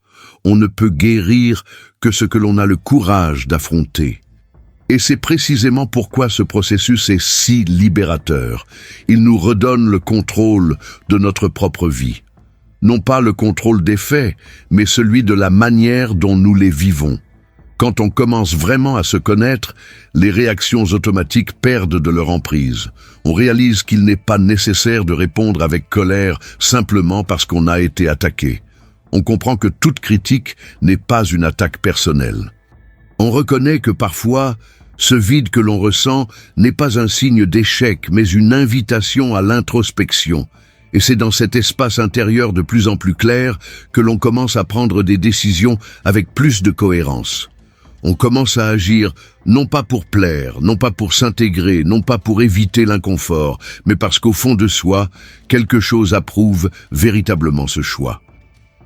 On ne peut guérir que ce que l'on a le courage d'affronter. Et c'est précisément pourquoi ce processus est si libérateur. Il nous redonne le contrôle de notre propre vie. Non pas le contrôle des faits, mais celui de la manière dont nous les vivons. Quand on commence vraiment à se connaître, les réactions automatiques perdent de leur emprise. On réalise qu'il n'est pas nécessaire de répondre avec colère simplement parce qu'on a été attaqué. On comprend que toute critique n'est pas une attaque personnelle. On reconnaît que parfois, ce vide que l'on ressent n'est pas un signe d'échec, mais une invitation à l'introspection. Et c'est dans cet espace intérieur de plus en plus clair que l'on commence à prendre des décisions avec plus de cohérence. On commence à agir non pas pour plaire, non pas pour s'intégrer, non pas pour éviter l'inconfort, mais parce qu'au fond de soi, quelque chose approuve véritablement ce choix.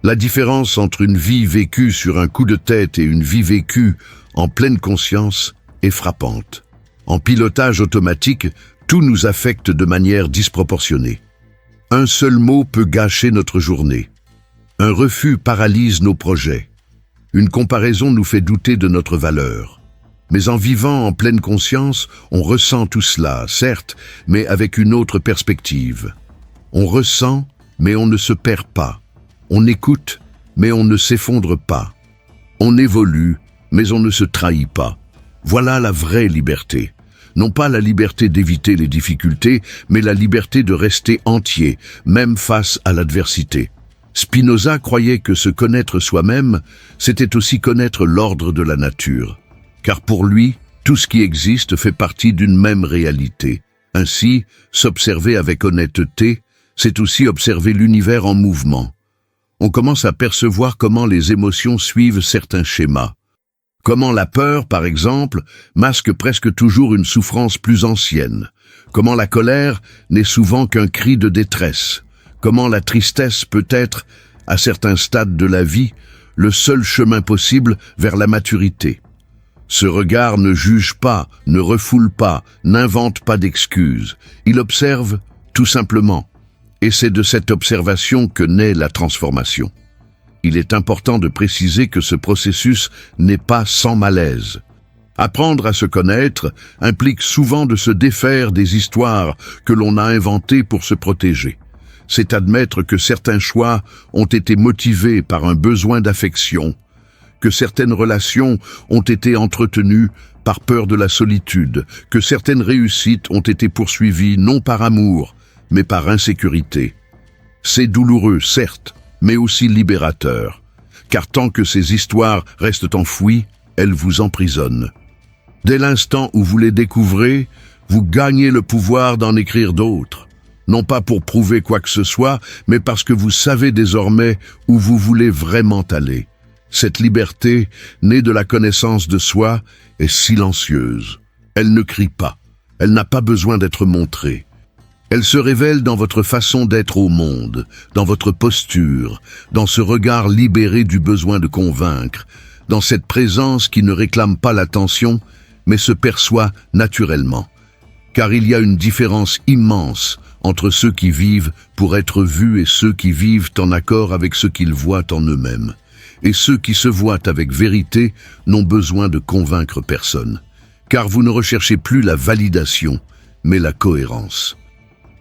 La différence entre une vie vécue sur un coup de tête et une vie vécue en pleine conscience est frappante. En pilotage automatique, tout nous affecte de manière disproportionnée. Un seul mot peut gâcher notre journée. Un refus paralyse nos projets. Une comparaison nous fait douter de notre valeur. Mais en vivant en pleine conscience, on ressent tout cela, certes, mais avec une autre perspective. On ressent, mais on ne se perd pas. On écoute, mais on ne s'effondre pas. On évolue, mais on ne se trahit pas. Voilà la vraie liberté. Non pas la liberté d'éviter les difficultés, mais la liberté de rester entier, même face à l'adversité. Spinoza croyait que se connaître soi-même, c'était aussi connaître l'ordre de la nature. Car pour lui, tout ce qui existe fait partie d'une même réalité. Ainsi, s'observer avec honnêteté, c'est aussi observer l'univers en mouvement. On commence à percevoir comment les émotions suivent certains schémas. Comment la peur, par exemple, masque presque toujours une souffrance plus ancienne. Comment la colère n'est souvent qu'un cri de détresse. Comment la tristesse peut être, à certains stades de la vie, le seul chemin possible vers la maturité. Ce regard ne juge pas, ne refoule pas, n'invente pas d'excuses. Il observe tout simplement. Et c'est de cette observation que naît la transformation. Il est important de préciser que ce processus n'est pas sans malaise. Apprendre à se connaître implique souvent de se défaire des histoires que l'on a inventées pour se protéger. C'est admettre que certains choix ont été motivés par un besoin d'affection, que certaines relations ont été entretenues par peur de la solitude, que certaines réussites ont été poursuivies non par amour, mais par insécurité. C'est douloureux, certes, mais aussi libérateur, car tant que ces histoires restent enfouies, elles vous emprisonnent. Dès l'instant où vous les découvrez, vous gagnez le pouvoir d'en écrire d'autres, non pas pour prouver quoi que ce soit, mais parce que vous savez désormais où vous voulez vraiment aller. Cette liberté, née de la connaissance de soi, est silencieuse. Elle ne crie pas, elle n'a pas besoin d'être montrée. Elle se révèle dans votre façon d'être au monde, dans votre posture, dans ce regard libéré du besoin de convaincre, dans cette présence qui ne réclame pas l'attention, mais se perçoit naturellement. Car il y a une différence immense entre ceux qui vivent pour être vus et ceux qui vivent en accord avec ce qu'ils voient en eux-mêmes. Et ceux qui se voient avec vérité n'ont besoin de convaincre personne. car vous ne recherchez plus la validation, mais la cohérence.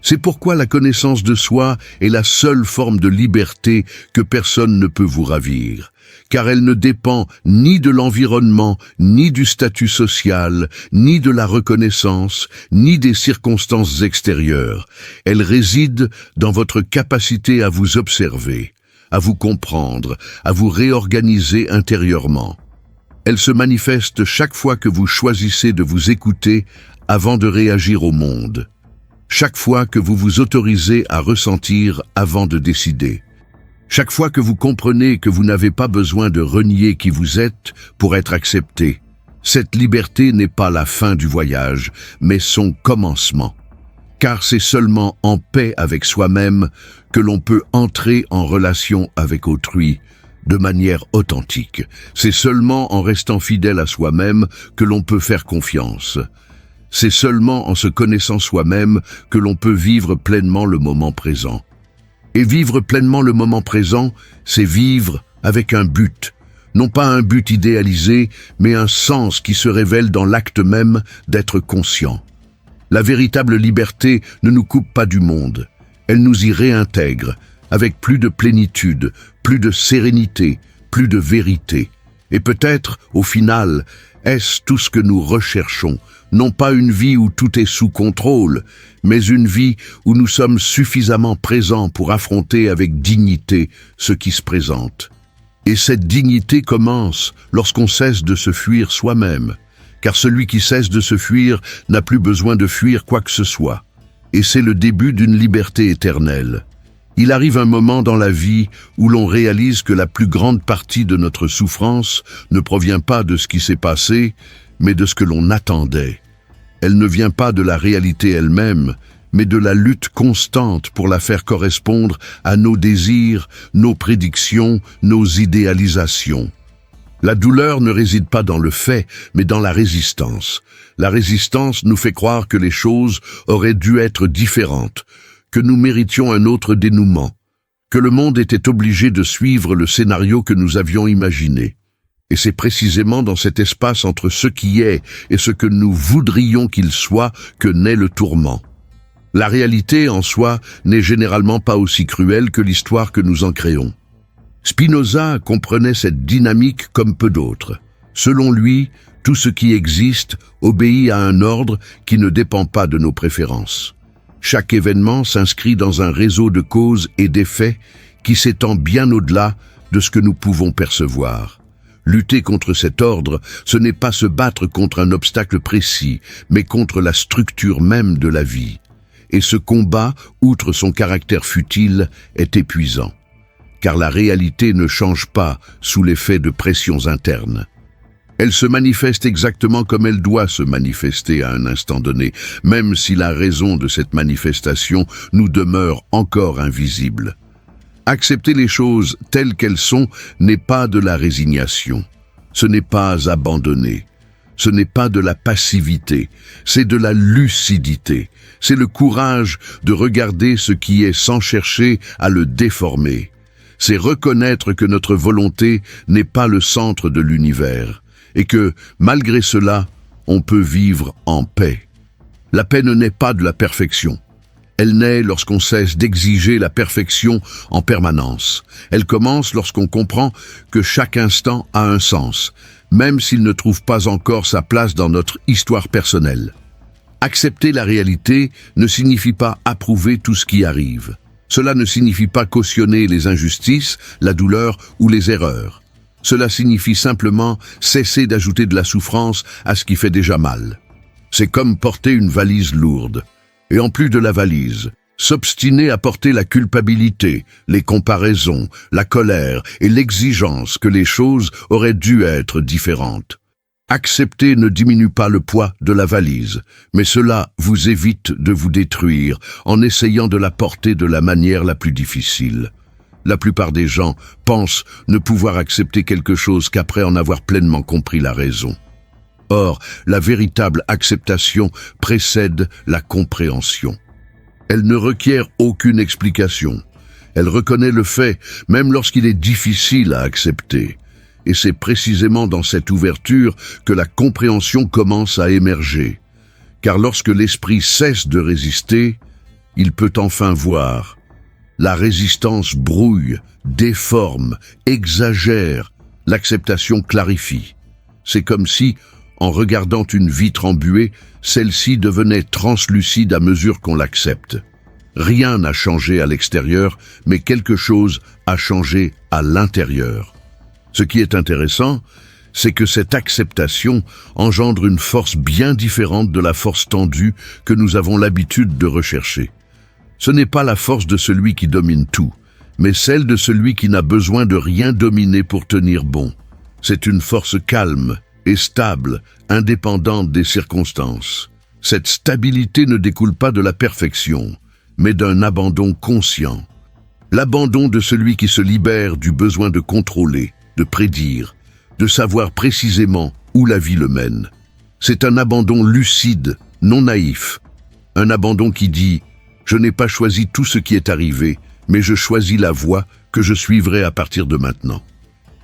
C'est pourquoi la connaissance de soi est la seule forme de liberté que personne ne peut vous ravir, car elle ne dépend ni de l'environnement, ni du statut social, ni de la reconnaissance, ni des circonstances extérieures. Elle réside dans votre capacité à vous observer, à vous comprendre, à vous réorganiser intérieurement. Elle se manifeste chaque fois que vous choisissez de vous écouter avant de réagir au monde. Chaque fois que vous vous autorisez à ressentir avant de décider. Chaque fois que vous comprenez que vous n'avez pas besoin de renier qui vous êtes pour être accepté. Cette liberté n'est pas la fin du voyage, mais son commencement. Car c'est seulement en paix avec soi-même que l'on peut entrer en relation avec autrui de manière authentique. C'est seulement en restant fidèle à soi-même que l'on peut faire confiance. C'est seulement en se connaissant soi-même que l'on peut vivre pleinement le moment présent. Et vivre pleinement le moment présent, c'est vivre avec un but. Non pas un but idéalisé, mais un sens qui se révèle dans l'acte même d'être conscient. La véritable liberté ne nous coupe pas du monde. Elle nous y réintègre, avec plus de plénitude, plus de sérénité, plus de vérité. Et peut-être, au final, est-ce tout ce que nous recherchons? Non pas une vie où tout est sous contrôle, mais une vie où nous sommes suffisamment présents pour affronter avec dignité ce qui se présente. Et cette dignité commence lorsqu'on cesse de se fuir soi-même, car celui qui cesse de se fuir n'a plus besoin de fuir quoi que ce soit. Et c'est le début d'une liberté éternelle. Il arrive un moment dans la vie où l'on réalise que la plus grande partie de notre souffrance ne provient pas de ce qui s'est passé, mais de ce que l'on attendait. Elle ne vient pas de la réalité elle-même, mais de la lutte constante pour la faire correspondre à nos désirs, nos prédictions, nos idéalisations. La douleur ne réside pas dans le fait, mais dans la résistance. La résistance nous fait croire que les choses auraient dû être différentes, que nous méritions un autre dénouement, que le monde était obligé de suivre le scénario que nous avions imaginé. Et c'est précisément dans cet espace entre ce qui est et ce que nous voudrions qu'il soit que naît le tourment. La réalité en soi n'est généralement pas aussi cruelle que l'histoire que nous en créons. Spinoza comprenait cette dynamique comme peu d'autres. Selon lui, tout ce qui existe obéit à un ordre qui ne dépend pas de nos préférences. Chaque événement s'inscrit dans un réseau de causes et d'effets qui s'étend bien au-delà de ce que nous pouvons percevoir. Lutter contre cet ordre, ce n'est pas se battre contre un obstacle précis, mais contre la structure même de la vie. Et ce combat, outre son caractère futile, est épuisant. Car la réalité ne change pas sous l'effet de pressions internes. Elle se manifeste exactement comme elle doit se manifester à un instant donné, même si la raison de cette manifestation nous demeure encore invisible. Accepter les choses telles qu'elles sont n'est pas de la résignation. Ce n'est pas abandonner. Ce n'est pas de la passivité. C'est de la lucidité. C'est le courage de regarder ce qui est sans chercher à le déformer. C'est reconnaître que notre volonté n'est pas le centre de l'univers et que, malgré cela, on peut vivre en paix. La paix ne naît pas de la perfection. Elle naît lorsqu'on cesse d'exiger la perfection en permanence. Elle commence lorsqu'on comprend que chaque instant a un sens, même s'il ne trouve pas encore sa place dans notre histoire personnelle. Accepter la réalité ne signifie pas approuver tout ce qui arrive. Cela ne signifie pas cautionner les injustices, la douleur ou les erreurs. Cela signifie simplement cesser d'ajouter de la souffrance à ce qui fait déjà mal. C'est comme porter une valise lourde. Et en plus de la valise, s'obstiner à porter la culpabilité, les comparaisons, la colère et l'exigence que les choses auraient dû être différentes. Accepter ne diminue pas le poids de la valise, mais cela vous évite de vous détruire en essayant de la porter de la manière la plus difficile. La plupart des gens pensent ne pouvoir accepter quelque chose qu'après en avoir pleinement compris la raison. Or, la véritable acceptation précède la compréhension. Elle ne requiert aucune explication. Elle reconnaît le fait, même lorsqu'il est difficile à accepter. et c'est précisément dans cette ouverture que la compréhension commence à émerger. Car lorsque l'esprit cesse de résister, il peut enfin voir. La résistance brouille, déforme, exagère, l'acceptation clarifie. C'est comme si, en regardant une vitre embuée, celle-ci devenait translucide à mesure qu'on l'accepte. Rien n'a changé à l'extérieur, mais quelque chose a changé à l'intérieur. Ce qui est intéressant, c'est que cette acceptation engendre une force bien différente de la force tendue que nous avons l'habitude de rechercher. Ce n'est pas la force de celui qui domine tout, mais celle de celui qui n'a besoin de rien dominer pour tenir bon. C'est une force calme et stable, indépendante des circonstances. Cette stabilité ne découle pas de la perfection, mais d'un abandon conscient. L'abandon de celui qui se libère du besoin de contrôler, de prédire, de savoir précisément où la vie le mène. C'est un abandon lucide, non naïf. Un abandon qui dit « Je n'ai pas choisi tout ce qui est arrivé, mais je choisis la voie que je suivrai à partir de maintenant. »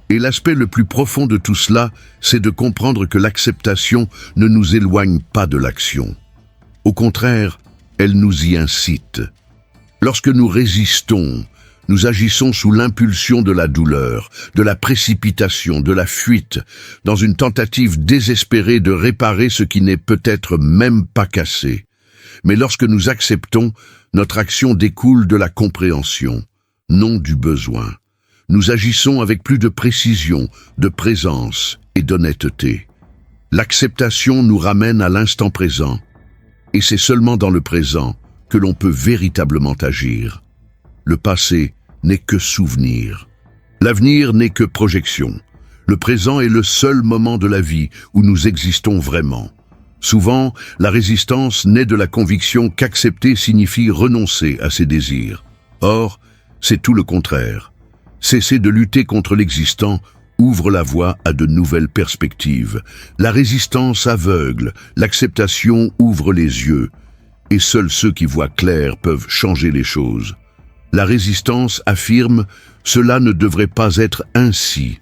Et l'aspect le plus profond de tout cela, c'est de comprendre que l'acceptation ne nous éloigne pas de l'action. Au contraire, elle nous y incite. Lorsque nous résistons, nous agissons sous l'impulsion de la douleur, de la précipitation, de la fuite, dans une tentative désespérée de réparer ce qui n'est peut-être même pas cassé. Mais lorsque nous acceptons, notre action découle de la compréhension, non du besoin. Nous agissons avec plus de précision, de présence et d'honnêteté. L'acceptation nous ramène à l'instant présent, et c'est seulement dans le présent que l'on peut véritablement agir. Le passé n'est que souvenir. L'avenir n'est que projection. Le présent est le seul moment de la vie où nous existons vraiment. Souvent, la résistance naît de la conviction qu'accepter signifie renoncer à ses désirs. Or, c'est tout le contraire. Cesser de lutter contre l'existant ouvre la voie à de nouvelles perspectives. La résistance aveugle, l'acceptation ouvre les yeux, et seuls ceux qui voient clair peuvent changer les choses. La résistance affirme « cela ne devrait pas être ainsi ».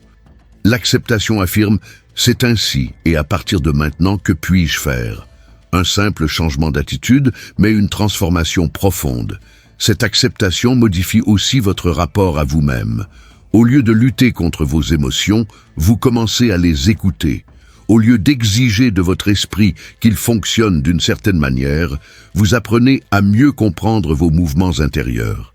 L'acceptation affirme « c'est ainsi, et à partir de maintenant, que puis-je faire ?» Un simple changement d'attitude, mais une transformation profonde. Cette acceptation modifie aussi votre rapport à vous-même. Au lieu de lutter contre vos émotions, vous commencez à les écouter. Au lieu d'exiger de votre esprit qu'il fonctionne d'une certaine manière, vous apprenez à mieux comprendre vos mouvements intérieurs.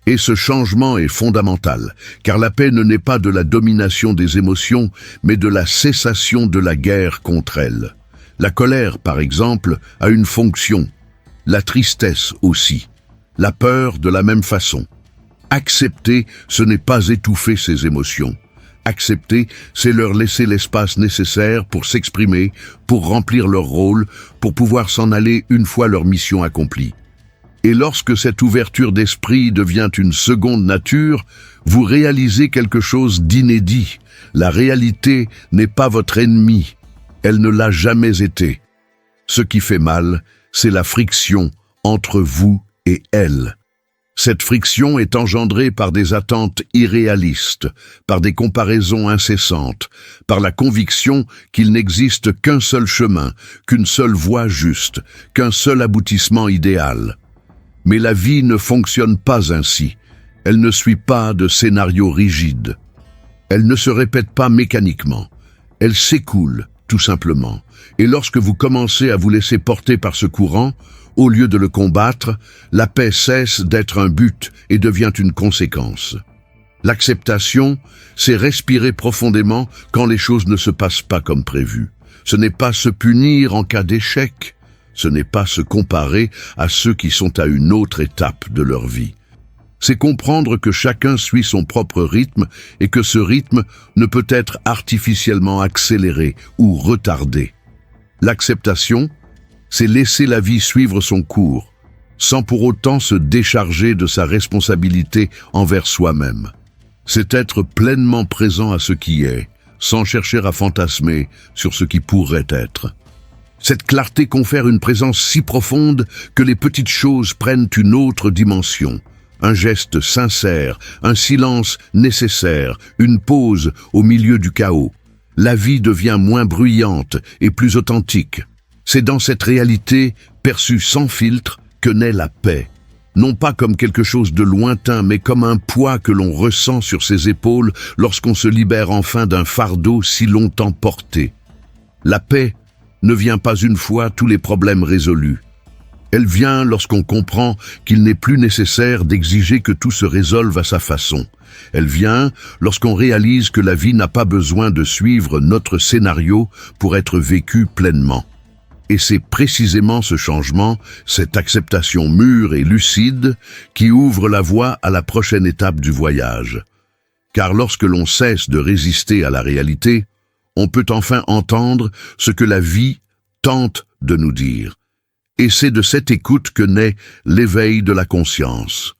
Et ce changement est fondamental, car la paix ne naît pas de la domination des émotions, mais de la cessation de la guerre contre elles. La colère, par exemple, a une fonction. La tristesse aussi. La peur de la même façon. Accepter, ce n'est pas étouffer ces émotions. Accepter, c'est leur laisser l'espace nécessaire pour s'exprimer, pour remplir leur rôle, pour pouvoir s'en aller une fois leur mission accomplie. Et lorsque cette ouverture d'esprit devient une seconde nature, vous réalisez quelque chose d'inédit. La réalité n'est pas votre ennemi. Elle ne l'a jamais été. Ce qui fait mal, c'est la friction entre vous et elle. Cette friction est engendrée par des attentes irréalistes, par des comparaisons incessantes, par la conviction qu'il n'existe qu'un seul chemin, qu'une seule voie juste, qu'un seul aboutissement idéal. Mais la vie ne fonctionne pas ainsi. Elle ne suit pas de scénario rigide. Elle ne se répète pas mécaniquement. Elle s'écoule, tout simplement. Et lorsque vous commencez à vous laisser porter par ce courant, au lieu de le combattre, la paix cesse d'être un but et devient une conséquence. L'acceptation, c'est respirer profondément quand les choses ne se passent pas comme prévu. Ce n'est pas se punir en cas d'échec. Ce n'est pas se comparer à ceux qui sont à une autre étape de leur vie. C'est comprendre que chacun suit son propre rythme et que ce rythme ne peut être artificiellement accéléré ou retardé. L'acceptation, c'est laisser la vie suivre son cours, sans pour autant se décharger de sa responsabilité envers soi-même. C'est être pleinement présent à ce qui est, sans chercher à fantasmer sur ce qui pourrait être. Cette clarté confère une présence si profonde que les petites choses prennent une autre dimension, un geste sincère, un silence nécessaire, une pause au milieu du chaos. La vie devient moins bruyante et plus authentique. C'est dans cette réalité, perçue sans filtre, que naît la paix. Non pas comme quelque chose de lointain, mais comme un poids que l'on ressent sur ses épaules lorsqu'on se libère enfin d'un fardeau si longtemps porté. La paix ne vient pas une fois tous les problèmes résolus. Elle vient lorsqu'on comprend qu'il n'est plus nécessaire d'exiger que tout se résolve à sa façon. Elle vient lorsqu'on réalise que la vie n'a pas besoin de suivre notre scénario pour être vécue pleinement. Et c'est précisément ce changement, cette acceptation mûre et lucide, qui ouvre la voie à la prochaine étape du voyage. Car lorsque l'on cesse de résister à la réalité, on peut enfin entendre ce que la vie tente de nous dire. Et c'est de cette écoute que naît l'éveil de la conscience.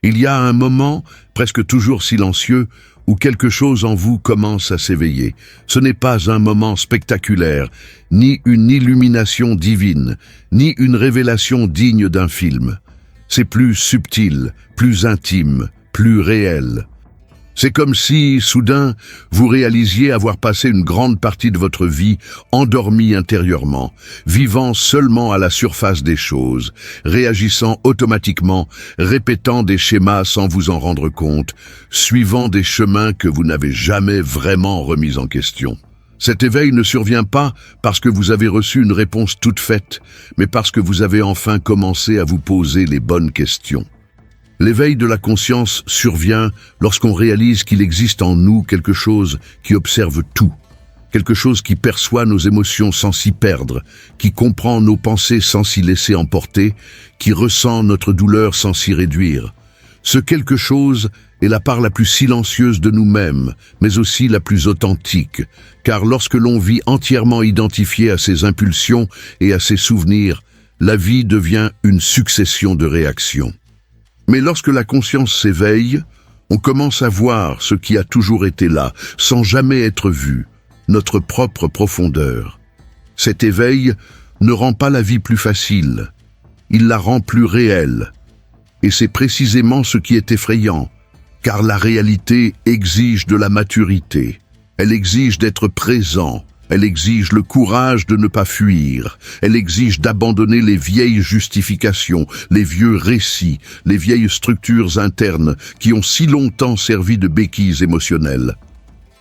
Il y a un moment, presque toujours silencieux, où quelque chose en vous commence à s'éveiller. Ce n'est pas un moment spectaculaire, ni une illumination divine, ni une révélation digne d'un film. C'est plus subtil, plus intime, plus réel. C'est comme si, soudain, vous réalisiez avoir passé une grande partie de votre vie endormi intérieurement, vivant seulement à la surface des choses, réagissant automatiquement, répétant des schémas sans vous en rendre compte, suivant des chemins que vous n'avez jamais vraiment remis en question. Cet éveil ne survient pas parce que vous avez reçu une réponse toute faite, mais parce que vous avez enfin commencé à vous poser les bonnes questions. L'éveil de la conscience survient lorsqu'on réalise qu'il existe en nous quelque chose qui observe tout, quelque chose qui perçoit nos émotions sans s'y perdre, qui comprend nos pensées sans s'y laisser emporter, qui ressent notre douleur sans s'y réduire. Ce quelque chose est la part la plus silencieuse de nous-mêmes, mais aussi la plus authentique, car lorsque l'on vit entièrement identifié à ses impulsions et à ses souvenirs, la vie devient une succession de réactions. Mais lorsque la conscience s'éveille, on commence à voir ce qui a toujours été là, sans jamais être vu, notre propre profondeur. Cet éveil ne rend pas la vie plus facile, il la rend plus réelle. Et c'est précisément ce qui est effrayant, car la réalité exige de la maturité, elle exige d'être présent, elle exige le courage de ne pas fuir, elle exige d'abandonner les vieilles justifications, les vieux récits, les vieilles structures internes qui ont si longtemps servi de béquilles émotionnelles.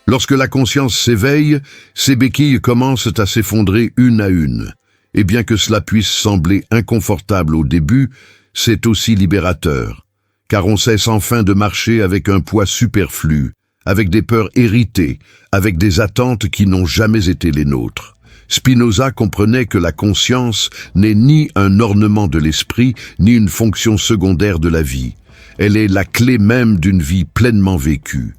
Lorsque la conscience s'éveille, ces béquilles commencent à s'effondrer une à une. Et bien que cela puisse sembler inconfortable au début, c'est aussi libérateur, car on cesse enfin de marcher avec un poids superflu, avec des peurs héritées, avec des attentes qui n'ont jamais été les nôtres. Spinoza comprenait que la conscience n'est ni un ornement de l'esprit, ni une fonction secondaire de la vie. Elle est la clé même d'une vie pleinement vécue.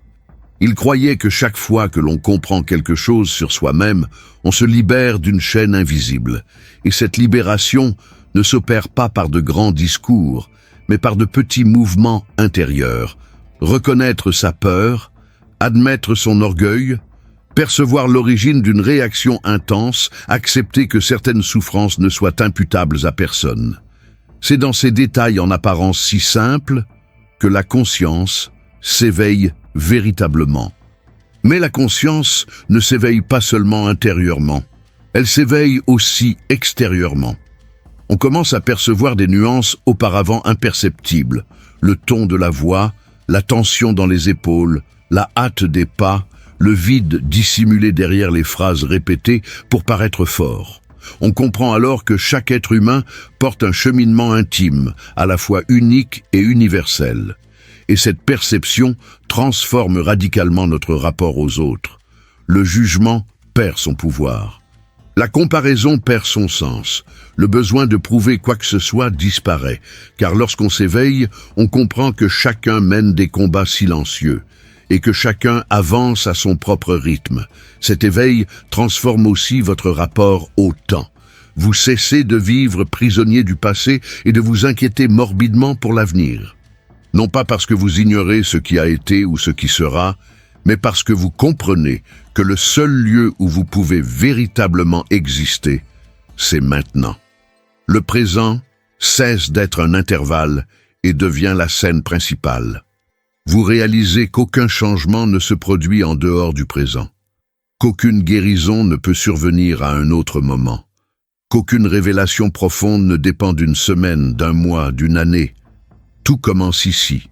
Il croyait que chaque fois que l'on comprend quelque chose sur soi-même, on se libère d'une chaîne invisible. Et cette libération ne s'opère pas par de grands discours, mais par de petits mouvements intérieurs. Reconnaître sa peur, admettre son orgueil, percevoir l'origine d'une réaction intense, accepter que certaines souffrances ne soient imputables à personne. C'est dans ces détails en apparence si simples que la conscience s'éveille véritablement. Mais la conscience ne s'éveille pas seulement intérieurement, elle s'éveille aussi extérieurement. On commence à percevoir des nuances auparavant imperceptibles, le ton de la voix, la tension dans les épaules, la hâte des pas, le vide dissimulé derrière les phrases répétées pour paraître fort. On comprend alors que chaque être humain porte un cheminement intime, à la fois unique et universel. Et cette perception transforme radicalement notre rapport aux autres. Le jugement perd son pouvoir. La comparaison perd son sens. Le besoin de prouver quoi que ce soit disparaît, car lorsqu'on s'éveille, on comprend que chacun mène des combats silencieux et que chacun avance à son propre rythme. Cet éveil transforme aussi votre rapport au temps. Vous cessez de vivre prisonnier du passé et de vous inquiéter morbidement pour l'avenir. Non pas parce que vous ignorez ce qui a été ou ce qui sera, mais parce que vous comprenez que le seul lieu où vous pouvez véritablement exister, c'est maintenant. Le présent cesse d'être un intervalle et devient la scène principale. Vous réalisez qu'aucun changement ne se produit en dehors du présent, qu'aucune guérison ne peut survenir à un autre moment, qu'aucune révélation profonde ne dépend d'une semaine, d'un mois, d'une année. Tout commence ici.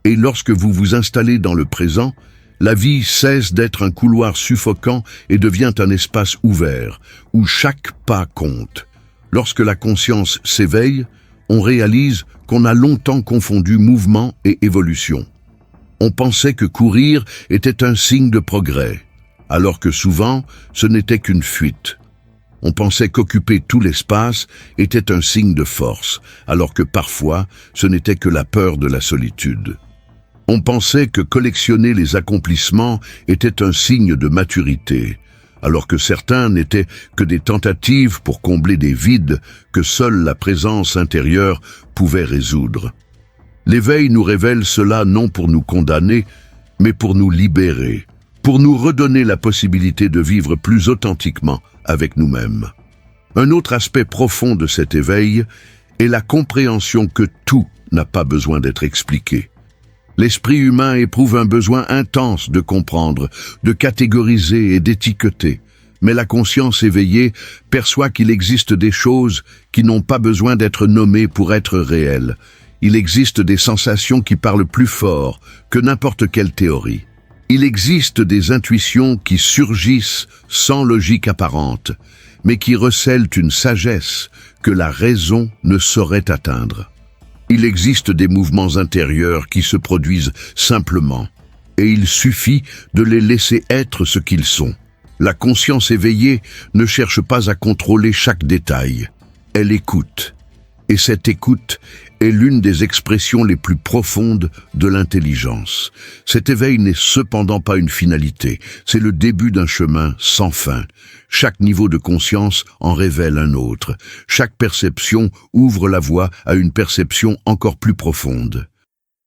Et lorsque vous vous installez dans le présent, la vie cesse d'être un couloir suffocant et devient un espace ouvert, où chaque pas compte. Lorsque la conscience s'éveille, on réalise qu'on a longtemps confondu mouvement et évolution. On pensait que courir était un signe de progrès, alors que souvent, ce n'était qu'une fuite. On pensait qu'occuper tout l'espace était un signe de force, alors que parfois, ce n'était que la peur de la solitude. On pensait que collectionner les accomplissements était un signe de maturité, alors que certains n'étaient que des tentatives pour combler des vides que seule la présence intérieure pouvait résoudre. L'éveil nous révèle cela non pour nous condamner, mais pour nous libérer, pour nous redonner la possibilité de vivre plus authentiquement avec nous-mêmes. Un autre aspect profond de cet éveil est la compréhension que tout n'a pas besoin d'être expliqué. L'esprit humain éprouve un besoin intense de comprendre, de catégoriser et d'étiqueter, mais la conscience éveillée perçoit qu'il existe des choses qui n'ont pas besoin d'être nommées pour être réelles. Il existe des sensations qui parlent plus fort que n'importe quelle théorie. Il existe des intuitions qui surgissent sans logique apparente, mais qui recèlent une sagesse que la raison ne saurait atteindre. Il existe des mouvements intérieurs qui se produisent simplement, et il suffit de les laisser être ce qu'ils sont. La conscience éveillée ne cherche pas à contrôler chaque détail. Elle écoute. Et cette écoute est l'une des expressions les plus profondes de l'intelligence. Cet éveil n'est cependant pas une finalité, c'est le début d'un chemin sans fin. Chaque niveau de conscience en révèle un autre. Chaque perception ouvre la voie à une perception encore plus profonde.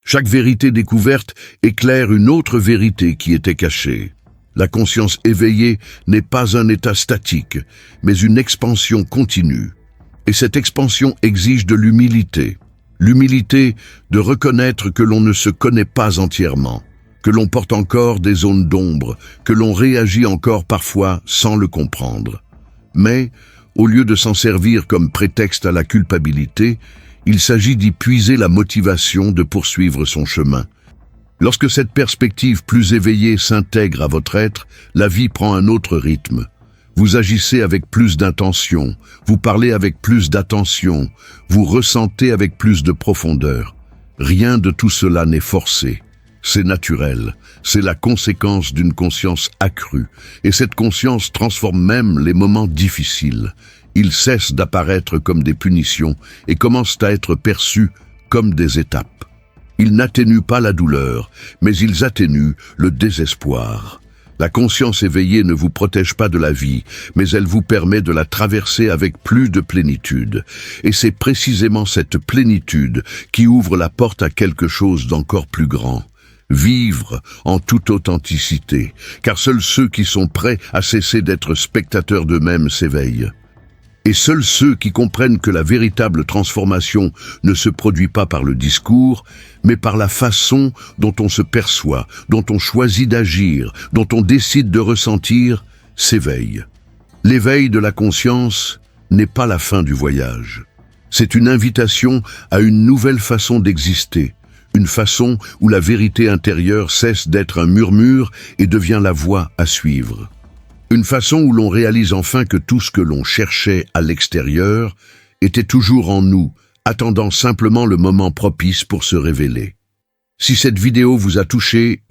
Chaque vérité découverte éclaire une autre vérité qui était cachée. La conscience éveillée n'est pas un état statique, mais une expansion continue. Et cette expansion exige de l'humilité. L'humilité de reconnaître que l'on ne se connaît pas entièrement, que l'on porte encore des zones d'ombre, que l'on réagit encore parfois sans le comprendre. Mais, au lieu de s'en servir comme prétexte à la culpabilité, il s'agit d'y puiser la motivation de poursuivre son chemin. Lorsque cette perspective plus éveillée s'intègre à votre être, la vie prend un autre rythme. Vous agissez avec plus d'intention, vous parlez avec plus d'attention, vous ressentez avec plus de profondeur. Rien de tout cela n'est forcé. C'est naturel, c'est la conséquence d'une conscience accrue, et cette conscience transforme même les moments difficiles. Ils cessent d'apparaître comme des punitions et commencent à être perçus comme des étapes. Ils n'atténuent pas la douleur, mais ils atténuent le désespoir. La conscience éveillée ne vous protège pas de la vie, mais elle vous permet de la traverser avec plus de plénitude. Et c'est précisément cette plénitude qui ouvre la porte à quelque chose d'encore plus grand. Vivre en toute authenticité, car seuls ceux qui sont prêts à cesser d'être spectateurs d'eux-mêmes s'éveillent. Et seuls ceux qui comprennent que la véritable transformation ne se produit pas par le discours, mais par la façon dont on se perçoit, dont on choisit d'agir, dont on décide de ressentir, s'éveillent. L'éveil de la conscience n'est pas la fin du voyage. C'est une invitation à une nouvelle façon d'exister, une façon où la vérité intérieure cesse d'être un murmure et devient la voie à suivre. Une façon où l'on réalise enfin que tout ce que l'on cherchait à l'extérieur était toujours en nous, attendant simplement le moment propice pour se révéler. Si cette vidéo vous a touché,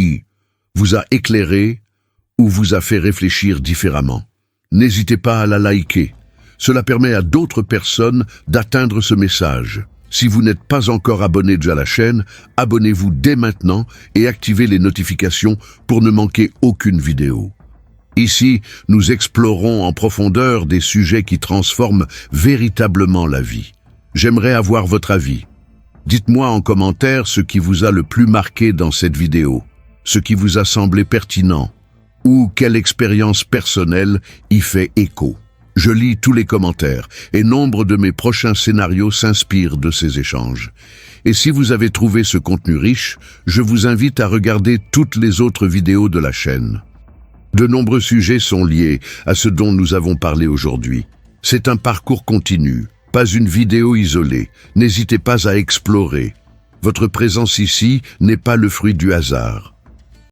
vous a éclairé ou vous a fait réfléchir différemment, n'hésitez pas à la liker. Cela permet à d'autres personnes d'atteindre ce message. Si vous n'êtes pas encore abonné à la chaîne, abonnez-vous dès maintenant et activez les notifications pour ne manquer aucune vidéo. Ici, nous explorons en profondeur des sujets qui transforment véritablement la vie. J'aimerais avoir votre avis. Dites-moi en commentaire ce qui vous a le plus marqué dans cette vidéo, ce qui vous a semblé pertinent, ou quelle expérience personnelle y fait écho. Je lis tous les commentaires et nombre de mes prochains scénarios s'inspirent de ces échanges. Et si vous avez trouvé ce contenu riche, je vous invite à regarder toutes les autres vidéos de la chaîne. De nombreux sujets sont liés à ce dont nous avons parlé aujourd'hui. C'est un parcours continu, pas une vidéo isolée. N'hésitez pas à explorer. Votre présence ici n'est pas le fruit du hasard.